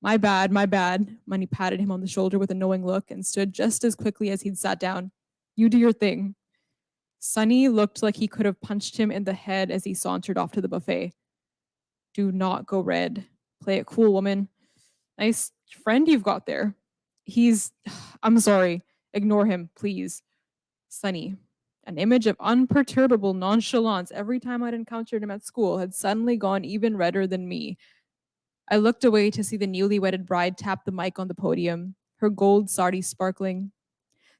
My bad, my bad. Money patted him on the shoulder with a knowing look and stood just as quickly as he'd sat down. You do your thing. Sunny looked like he could have punched him in the head as he sauntered off to the buffet. Do not go red. Play it cool, woman. Nice friend you've got there. I'm sorry. Ignore him, please. Sunny, An image of unperturbable nonchalance every time I'd encountered him at school had suddenly gone even redder than me. I looked away to see the newly wedded bride tap the mic on the podium, her gold sari sparkling.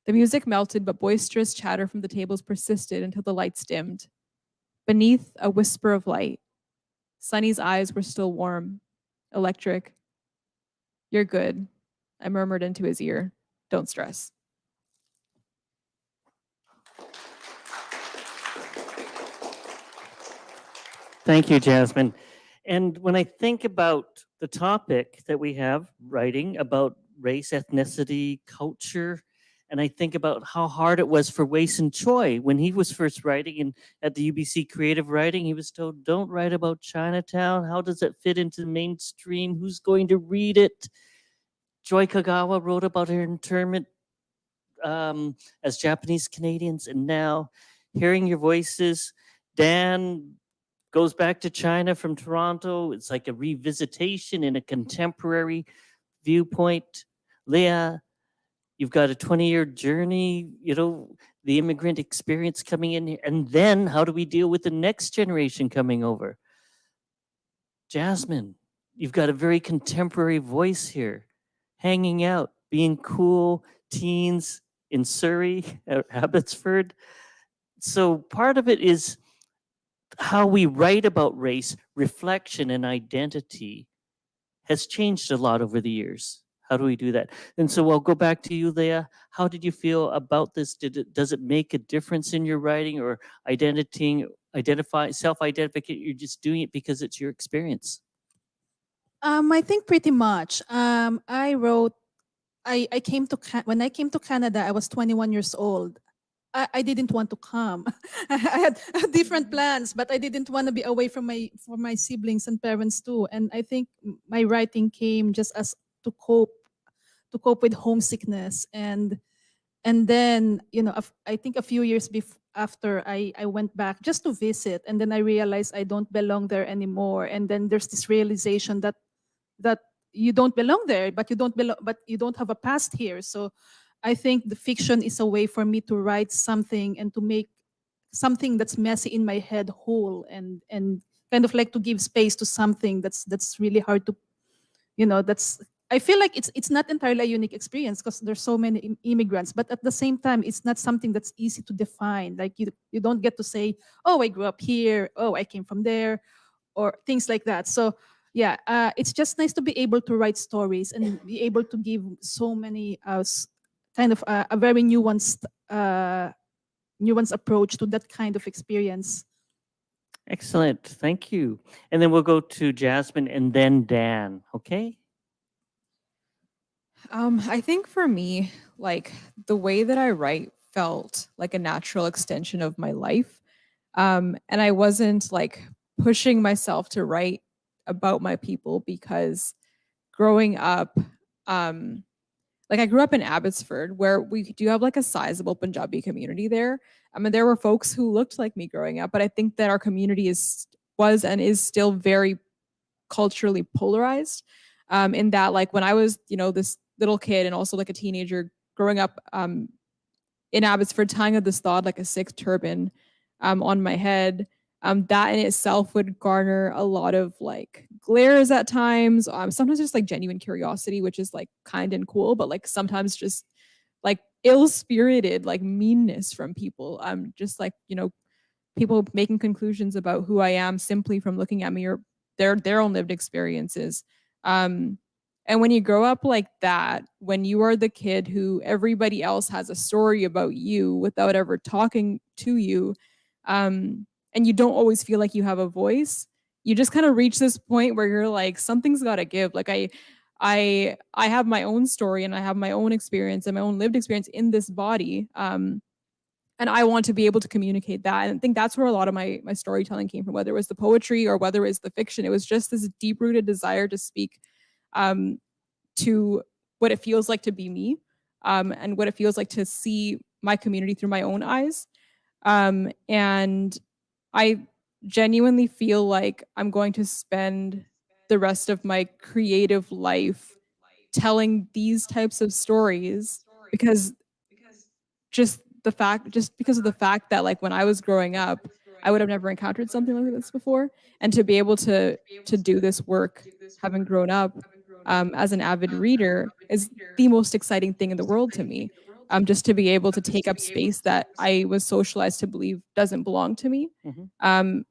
The music melted, but boisterous chatter from the tables persisted until the lights dimmed. Beneath a whisper of light, Sunny's eyes were still warm, electric. You're good, I murmured into his ear. Don't stress. Thank you, Jasmine. And when I think about the topic that we have, writing about race, ethnicity, culture, and I think about how hard it was for Wei-Sin Choi when he was first writing and at the UBC Creative Writing, he was told, don't write about Chinatown. How does it fit into the mainstream? Who's going to read it? Joy Kagawa wrote about her internment as Japanese Canadians, and now hearing your voices, Dan goes back to China from Toronto. It's like a revisitation in a contemporary viewpoint. Leah, you've got a 20-year journey, the immigrant experience coming in here. And then how do we deal with the next generation coming over? Jasmine, you've got a very contemporary voice here, hanging out, being cool, teens in Surrey, Abbotsford. So part of it is how we write about race, reflection, and identity has changed a lot over the years. How do we do that? And so I'll go back to you, Leah. How did you feel about this? Does it make a difference in your writing or self-identify? You're just doing it because it's your experience. I think pretty much. I wrote. I came to when I came to Canada. I was 21 years old. I didn't want to come. I had different plans, but I didn't want to be away from my siblings and parents too. And I think my writing came just as to cope with homesickness and then I think a few years after I went back just to visit, and then I realized I don't belong there anymore. And then there's this realization that you don't belong there, but you don't have a past here. So I think the fiction is a way for me to write something and to make something that's messy in my head whole, and kind of like to give space to something that's really hard to, that's, I feel like it's not entirely a unique experience because there's so many immigrants, but at the same time, it's not something that's easy to define. Like you don't get to say, oh, I grew up here, oh, I came from there, or things like that. So yeah, it's just nice to be able to write stories and be able to give so many kind of a very nuanced approach to that kind of experience. Excellent. Thank you. And then we'll go to Jasmine and then Dan. Okay. I think for me, like the way that I write felt like a natural extension of my life. And I wasn't like pushing myself to write about my people because growing up, like I grew up in Abbotsford where we do have like a sizable Punjabi community there. I mean, there were folks who looked like me growing up, but I think that our community was and is still very culturally polarized. In that, like when I was, this little kid and also like a teenager growing up in Abbotsford, tying this thought like a Sikh turban on my head, that in itself would garner a lot of like glares at times. Sometimes just like genuine curiosity, which is like kind and cool, but like sometimes just like ill-spirited like meanness from people. Just like, people making conclusions about who I am simply from looking at me or their own lived experiences. And when you grow up like that, when you are the kid who everybody else has a story about you without ever talking to you, and you don't always feel like you have a voice, you just kind of reach this point where you're like, something's got to give. Like I have my own story and I have my own experience and my own lived experience in this body. And I want to be able to communicate that. And I think that's where a lot of my storytelling came from, whether it was the poetry or whether it was the fiction. It was just this deep-rooted desire to speak to what it feels like to be me, and what it feels like to see my community through my own eyes. And I genuinely feel like I'm going to spend the rest of my creative life telling these types of stories because just just because of the fact that like when I was growing up, I would have never encountered something like this before, and to be able to do this work, having grown up as an avid reader, is the most exciting thing in the world to me. Just to be able to take up space that I was socialized to believe doesn't belong to me, and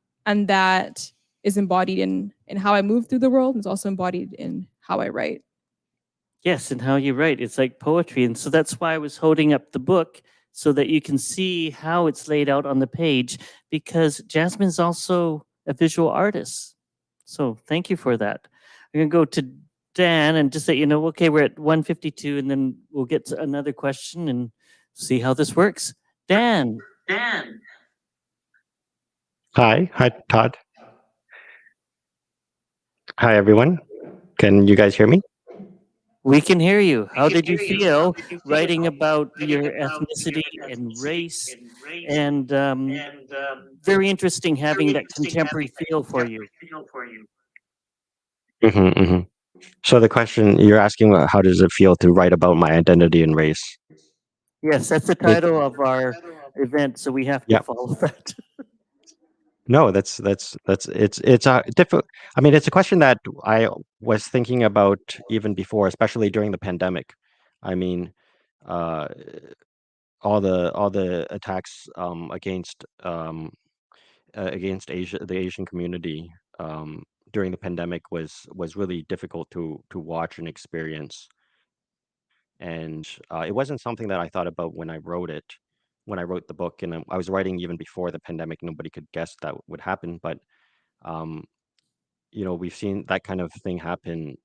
that is embodied in how I move through the world, and is also embodied in how I write. Yes, and how you write. It's like poetry. And so that's why I was holding up the book so that you can see how it's laid out on the page, because Jasmine's also a visual artist. So thank you for that. I'm going to go to Dan and just let you know, okay, we're at 1:52, and then we'll get to another question and see how this works. Dan. Hi, Todd. Hi, everyone. Can you guys hear me? We can hear you. How did you feel writing about your ethnicity and race? And very interesting having that contemporary feel for you. So the question you're asking, how does it feel to write about my identity and race? Yes, that's the title of our event, so we have to Yep. follow that. No, it's a difficult. I mean, it's a question that I was thinking about even before, especially during the pandemic. I mean, uh, all the attacks against the Asian community during the pandemic was really difficult to watch and experience. And it wasn't something that I thought about when I wrote the book, and I was writing even before the pandemic. Nobody could guess that would happen, but um, we've seen that kind of thing happen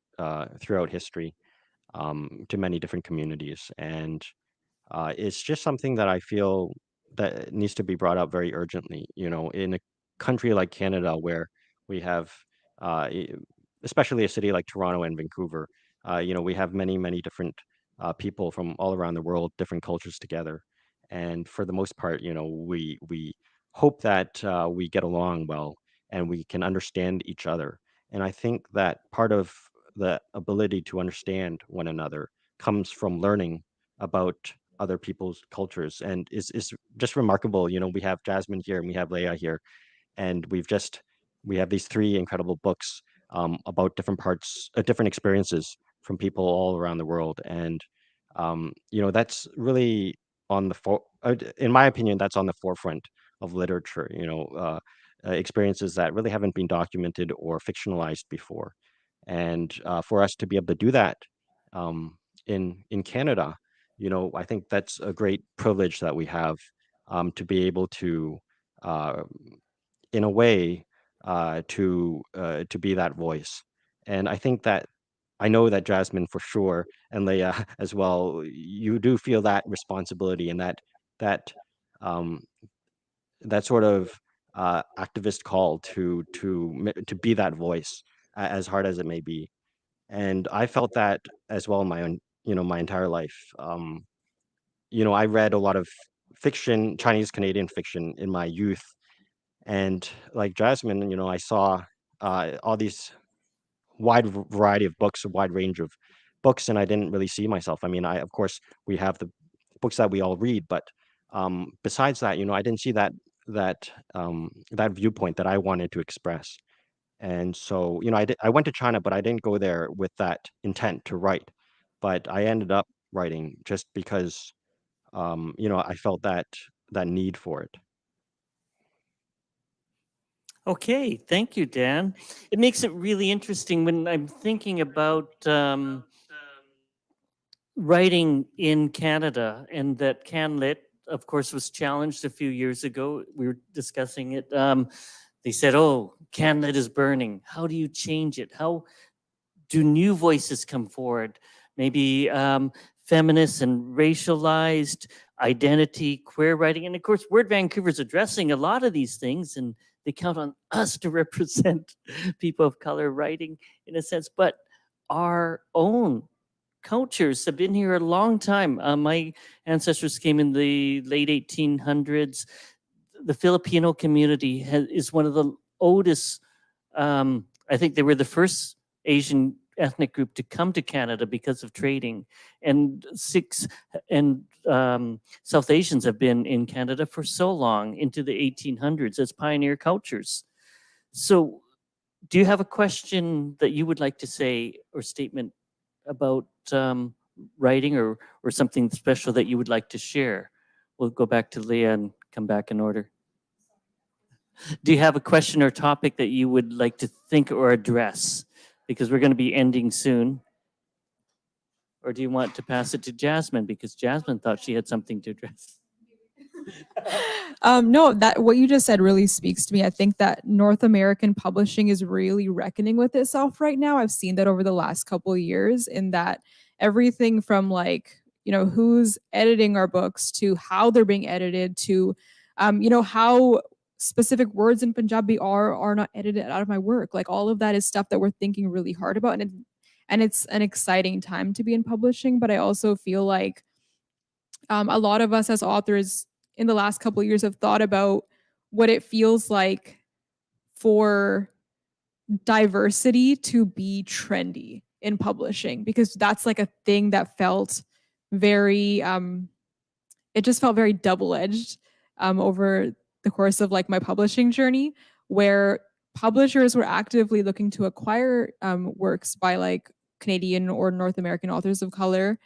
throughout history to many different communities, and it's just something that I feel that needs to be brought up very urgently. In a country like Canada, where we have, especially a city like Toronto and Vancouver, we have many different people from all around the world, different cultures together, and for the most part, we hope that we get along well and we can understand each other. And I think that part of the ability to understand one another comes from learning about other people's cultures, and is just remarkable. We have Jasmine here and we have Leah here, and we have these three incredible books about different experiences from people all around the world. And that's really in my opinion, that's on the forefront of literature. Experiences that really haven't been documented or fictionalized before, and for us to be able to do that in Canada, I think that's a great privilege that we have, to be able to, uh, in a way, to be that voice. And I know that Jasmine for sure, and Leah as well, you do feel that responsibility and that um, that sort of activist call to be that voice, as hard as it may be. And I felt that as well in my own, my entire life. I read a lot of fiction, Chinese Canadian fiction in my youth, and like Jasmine, I saw all these variety of books, a wide range of books, and I didn't really see myself. I mean, of course we have the books that we all read, but besides that, I didn't see that viewpoint that I wanted to express. And so, I went to China, but I didn't go there with that intent to write. But I ended up writing just because, I felt that need for it. Okay, thank you, Dan. It makes it really interesting when I'm thinking about writing in Canada, and that CanLit, of course, was challenged a few years ago. We were discussing it. They said, oh, CanLit is burning. How do you change it? How do new voices come forward? Maybe feminist and racialized identity, queer writing. And of course, Word Vancouver is addressing a lot of these things, and they count on us to represent people of color writing in a sense. But our own cultures have been here a long time. My ancestors came in the late 1800s. The Filipino community is one of the oldest. I think they were the first Asian ethnic group to come to Canada because of trading, and South Asians have been in Canada for so long, into the 1800s as pioneer cultures. So, do you have a question that you would like to say or statement about writing, or something special that you would like to share? We'll go back to Leah and come back in order. Do you have a question or topic that you would like to think or address? Because we're going to be ending soon. Or do you want to pass it to Jasmine, because Jasmine thought she had something to address? No, that what you just said really speaks to me. I think that North American publishing is really reckoning with itself right now. I've seen that over the last couple of years, in that everything from, like, who's editing our books, to how they're being edited, to how specific words in Punjabi are not edited out of my work. Like, all of that is stuff that we're thinking really hard about, and it's an exciting time to be in publishing. But I also feel like a lot of us as authors in the last couple of years have thought about what it feels like for diversity to be trendy in publishing, because that's like a thing that felt very it just felt very double-edged over the course of, like, my publishing journey, where publishers were actively looking to acquire works by, like, Canadian or North American authors of color,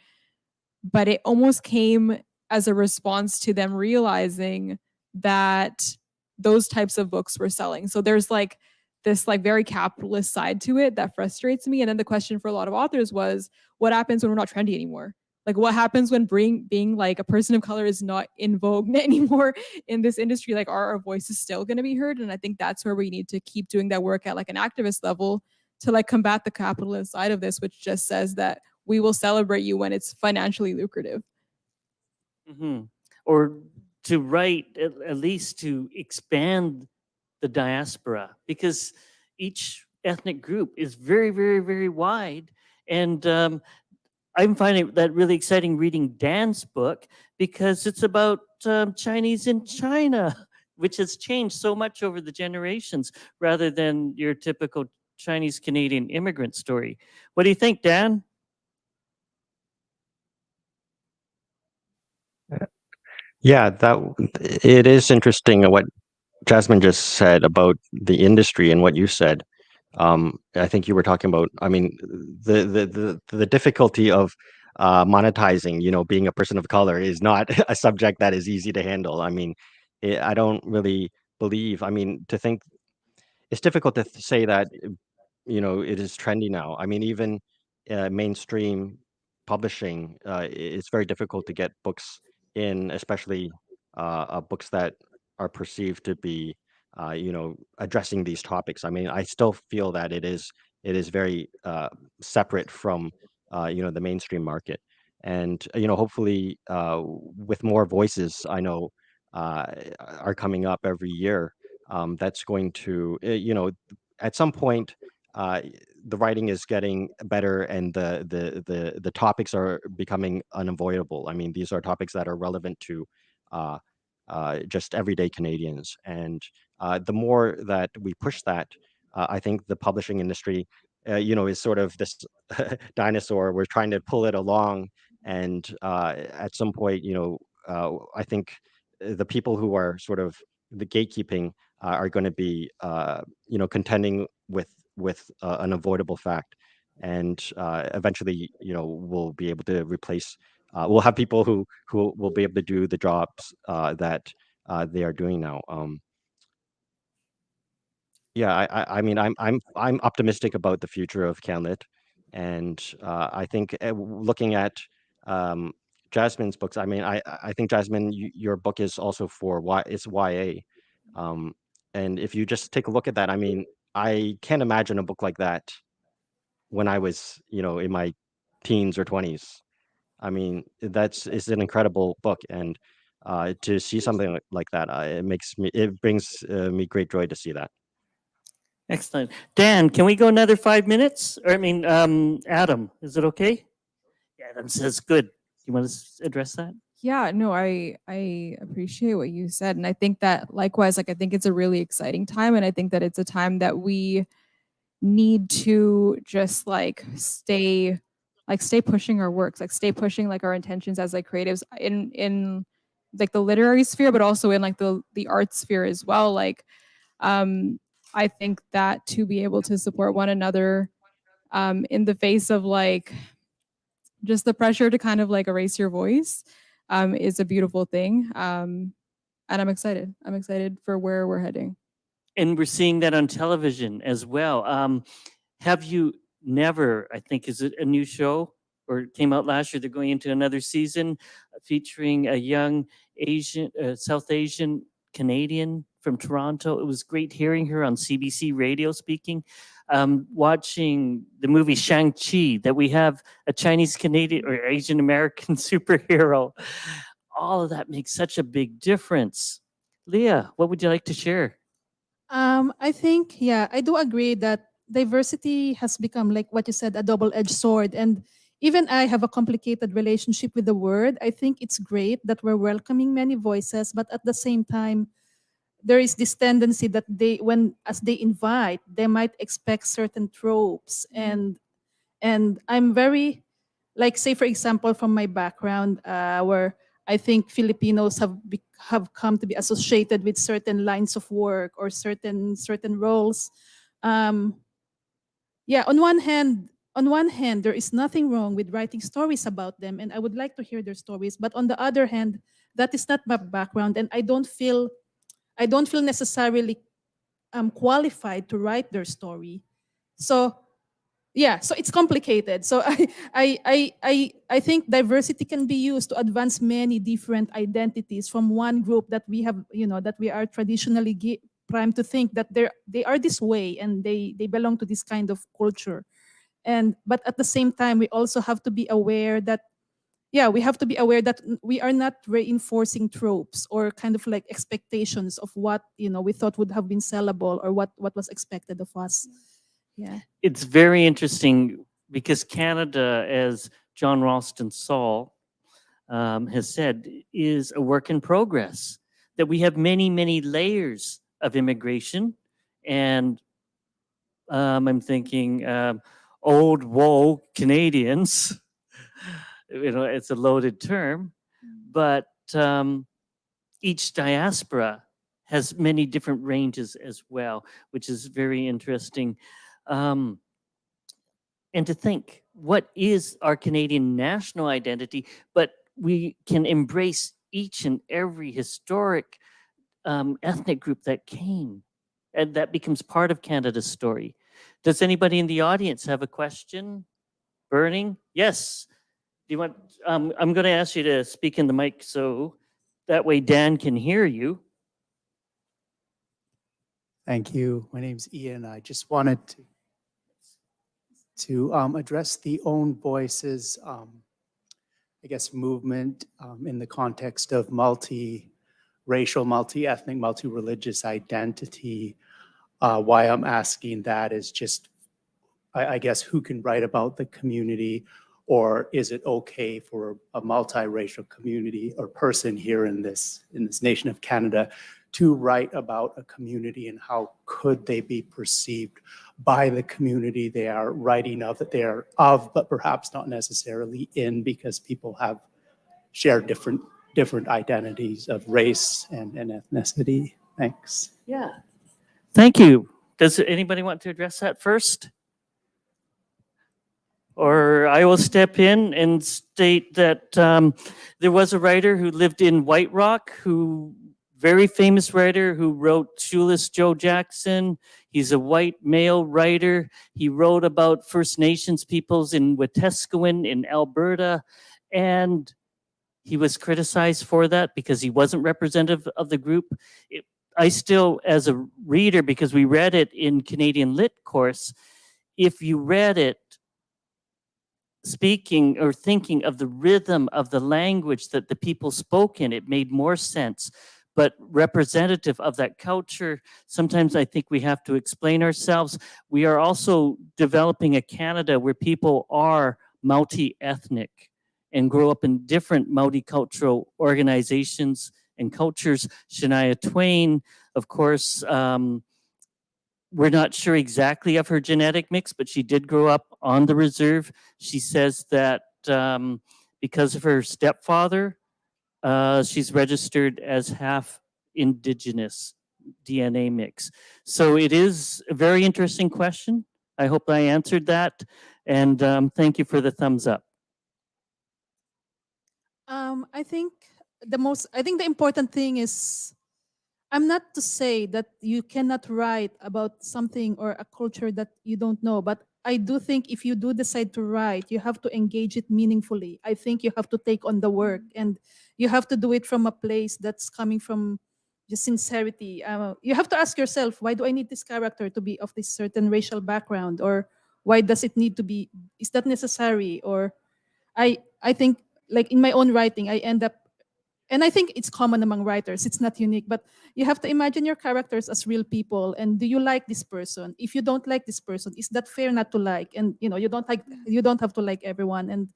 but it almost came as a response to them realizing that those types of books were selling. So there's like this, like, very capitalist side to it that frustrates me. And then the question for a lot of authors was, what happens when we're not trendy anymore? Like, what happens when being like a person of color is not in vogue anymore in this industry? Like, are our voices still going to be heard? And I think that's where we need to keep doing that work at, like, an activist level, to, like, combat the capitalist side of this, which just says that we will celebrate you when it's financially lucrative. Mm-hmm. Or to write, at least to expand the diaspora, because each ethnic group is very, very, very wide. And I'm finding that really exciting reading Dan's book, because it's about Chinese in China, which has changed so much over the generations, rather than your typical Chinese Canadian immigrant story. What do you think, Dan? Yeah, it is interesting what Jasmine just said about the industry and what you said. I think you were talking about, I mean, the difficulty of monetizing, being a person of color is not a subject that is easy to handle. I mean, I don't really believe, I mean, to think it's difficult to say that it is trendy now. I mean, even mainstream publishing, it's very difficult to get books in, especially books that are perceived to be, addressing these topics. I mean, I still feel that it is very separate from, the mainstream market, and hopefully, with more voices, I know are coming up every year. That's going to, at some point, uh, the writing is getting better, and the topics are becoming unavoidable. I mean, these are topics that are relevant to uh, just everyday Canadians, and the more that we push that, I think the publishing industry, is sort of this dinosaur. We're trying to pull it along, and at some point, I think the people who are sort of the gatekeeping are going to be, contending with an avoidable fact, and eventually, we'll be able to replace. We'll have people who will be able to do the jobs that they are doing now. Yeah, I mean, I'm optimistic about the future of CanLit, and I think looking at um, Jasmine's books. I mean, I think Jasmine, your book is also for it's YA, um, and if you just take a look at that, I mean, I can't imagine a book like that when I was, in my teens or 20s. I mean, it's an incredible book, and to see something like that, it brings me great joy to see that. Excellent. Dan, can we go another 5 minutes? Or, I mean, Adam, is it okay? Adam says good. You want to address that? Yeah, no, I appreciate what you said, and I think that likewise, like, I think it's a really exciting time, and I think that it's a time that we need to just, like, stay like stay pushing our works, like stay pushing like our intentions as like creatives in like the literary sphere, but also in like the art sphere as well. Like I think that to be able to support one another in the face of like just the pressure to kind of like erase your voice is a beautiful thing. And I'm excited. I'm excited for where we're heading. And we're seeing that on television as well. Have you never, I think, is it a new show or it came out last year? They're going into another season featuring a young Asian, South Asian Canadian from Toronto. It was great hearing her on CBC radio speaking. Watching the movie Shang-Chi, that we have a Chinese Canadian or Asian American superhero. All of that makes such a big difference. Leah, what would you like to share? I think, yeah, I do agree that diversity has become, like what you said, a double-edged sword. And even I have a complicated relationship with the word. I think it's great that we're welcoming many voices, but at the same time, there is this tendency that as they invite, they might expect certain tropes. And I'm very, like, say for example, from my background, where I think Filipinos have come to be associated with certain lines of work or certain roles. Um, yeah, on one hand, there is nothing wrong with writing stories about them, and I would like to hear their stories. But on the other hand, that is not my background, and I don't feel necessarily qualified to write their story. So yeah, so it's complicated. So I think diversity can be used to advance many different identities from one group that we have, that we are traditionally primed to think that they are this way and they belong to this kind of culture. And but at the same time, we also have to be aware that we are not reinforcing tropes or kind of like expectations of what we thought would have been sellable or what was expected of us. Yeah. It's very interesting because Canada, as John Ralston Saul has said, is a work in progress. That we have many, many layers of immigration, and I'm thinking old woe Canadians. It's a loaded term, but each diaspora has many different ranges as well, which is very interesting. And to think, what is our Canadian national identity? But we can embrace each and every historic ethnic group that came, and that becomes part of Canada's story. Does anybody in the audience have a question? Burning? Yes. Do you want? I'm going to ask you to speak in the mic so that way Dan can hear you. Thank you. My name's Ian. I just wanted to address the Own Voices, I guess, movement in the context of multi-racial, multi-ethnic, multi-religious identity. Why I'm asking that is just, I guess, who can write about the community, or is it okay for a multiracial community or person here in this nation of Canada to write about a community, and how could they be perceived by the community they are writing of, that they are of, but perhaps not necessarily in, because people have shared different identities of race and ethnicity. Thanks. Yeah. Thank you. Does anybody want to address that first? Or I will step in and state that there was a writer who lived in White Rock, very famous writer who wrote Shoeless Joe Jackson. He's a white male writer. He wrote about First Nations peoples in Wetaskiwin in Alberta, and he was criticized for that because he wasn't representative of the group. I still, as a reader, because we read it in Canadian Lit course, if you read it speaking or thinking of the rhythm of the language that the people spoke in, it made more sense. But representative of that culture, sometimes I think we have to explain ourselves. We are also developing a Canada where people are multi-ethnic and grow up in different multicultural organizations and cultures. Shania Twain, of course, we're not sure exactly of her genetic mix, but she did grow up on the reserve. She says that because of her stepfather, she's registered as half Indigenous DNA mix. So it is a very interesting question. I hope I answered that. And thank you for the thumbs up. I think the important thing is, I'm not to say that you cannot write about something or a culture that you don't know, but I do think if you do decide to write, you have to engage it meaningfully. I think you have to take on the work, and you have to do it from a place that's coming from just sincerity. You have to ask yourself, why do I need this character to be of this certain racial background, or why does it need to be? Is that necessary? Or I think, like in my own writing, I end up, and I think it's common among writers, it's not unique, but you have to imagine your characters as real people. And do you like this person? If you don't like this person, is that fair not to like? And you don't have to like everyone. And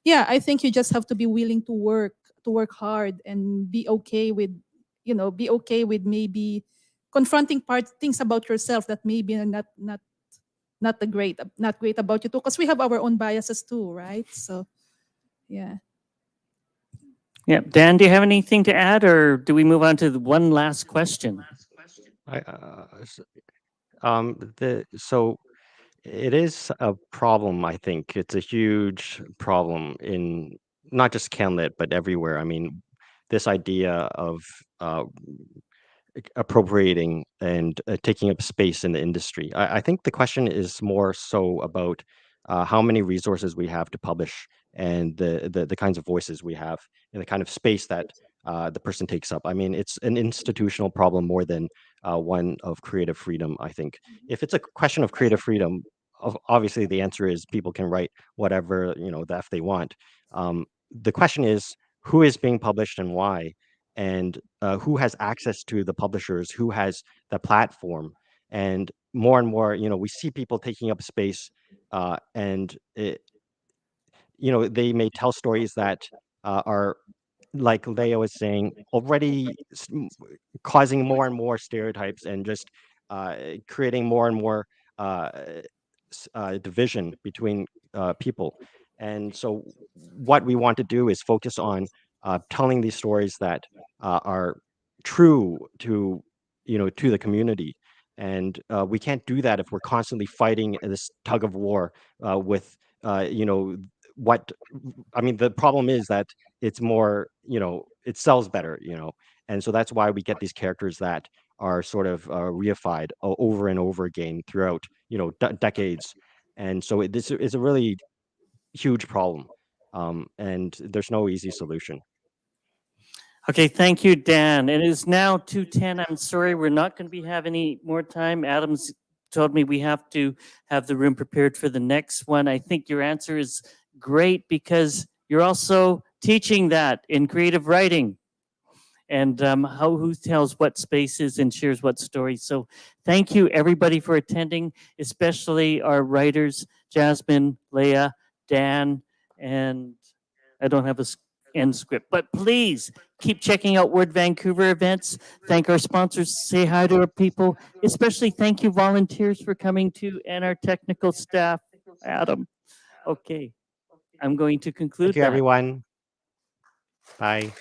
yeah, I think you just have to be willing to work hard, and be okay with maybe confronting things about yourself that maybe are not great about you too, because we have our own biases too, right? So yeah. Yeah, Dan, do you have anything to add, or do we move on to the one last question? So it is a problem. I think it's a huge problem in not just CanLit but everywhere. I mean, this idea of appropriating and taking up space in the industry. I think the question is more so about how many resources we have to publish, and the kinds of voices we have, and the kind of space that the person takes up. I mean, it's an institutional problem more than one of creative freedom, I think. If it's a question of creative freedom, obviously the answer is people can write whatever, the F they want. The question is, who is being published and why? And who has access to the publishers, who has the platform. And more, we see people taking up space, and they may tell stories that are, like Leah was saying, already causing more and more stereotypes, and just creating more and more division between people. And so what we want to do is focus on telling these stories that are true to the community. And we can't do that if we're constantly fighting this tug of war with what I mean. The problem is that it's more, it sells better, and so that's why we get these characters that are sort of reified over and over again throughout decades. And so this is a really huge problem, and there's no easy solution. Okay, thank you, Dan. It is now 2:10. I'm sorry, we're not going to have any more time. Adam's told me we have to have the room prepared for the next one. I think your answer is great, because you're also teaching that in creative writing, and who tells what spaces and shares what stories. So thank you, everybody, for attending, especially our writers, Jasmine, Leah, Dan, and I don't have a end script, but please keep checking out Word Vancouver events. Thank our sponsors, say hi to our people, especially thank you volunteers for coming to, and our technical staff, Adam. Okay, I'm going to conclude Thank you, that. everyone. Bye.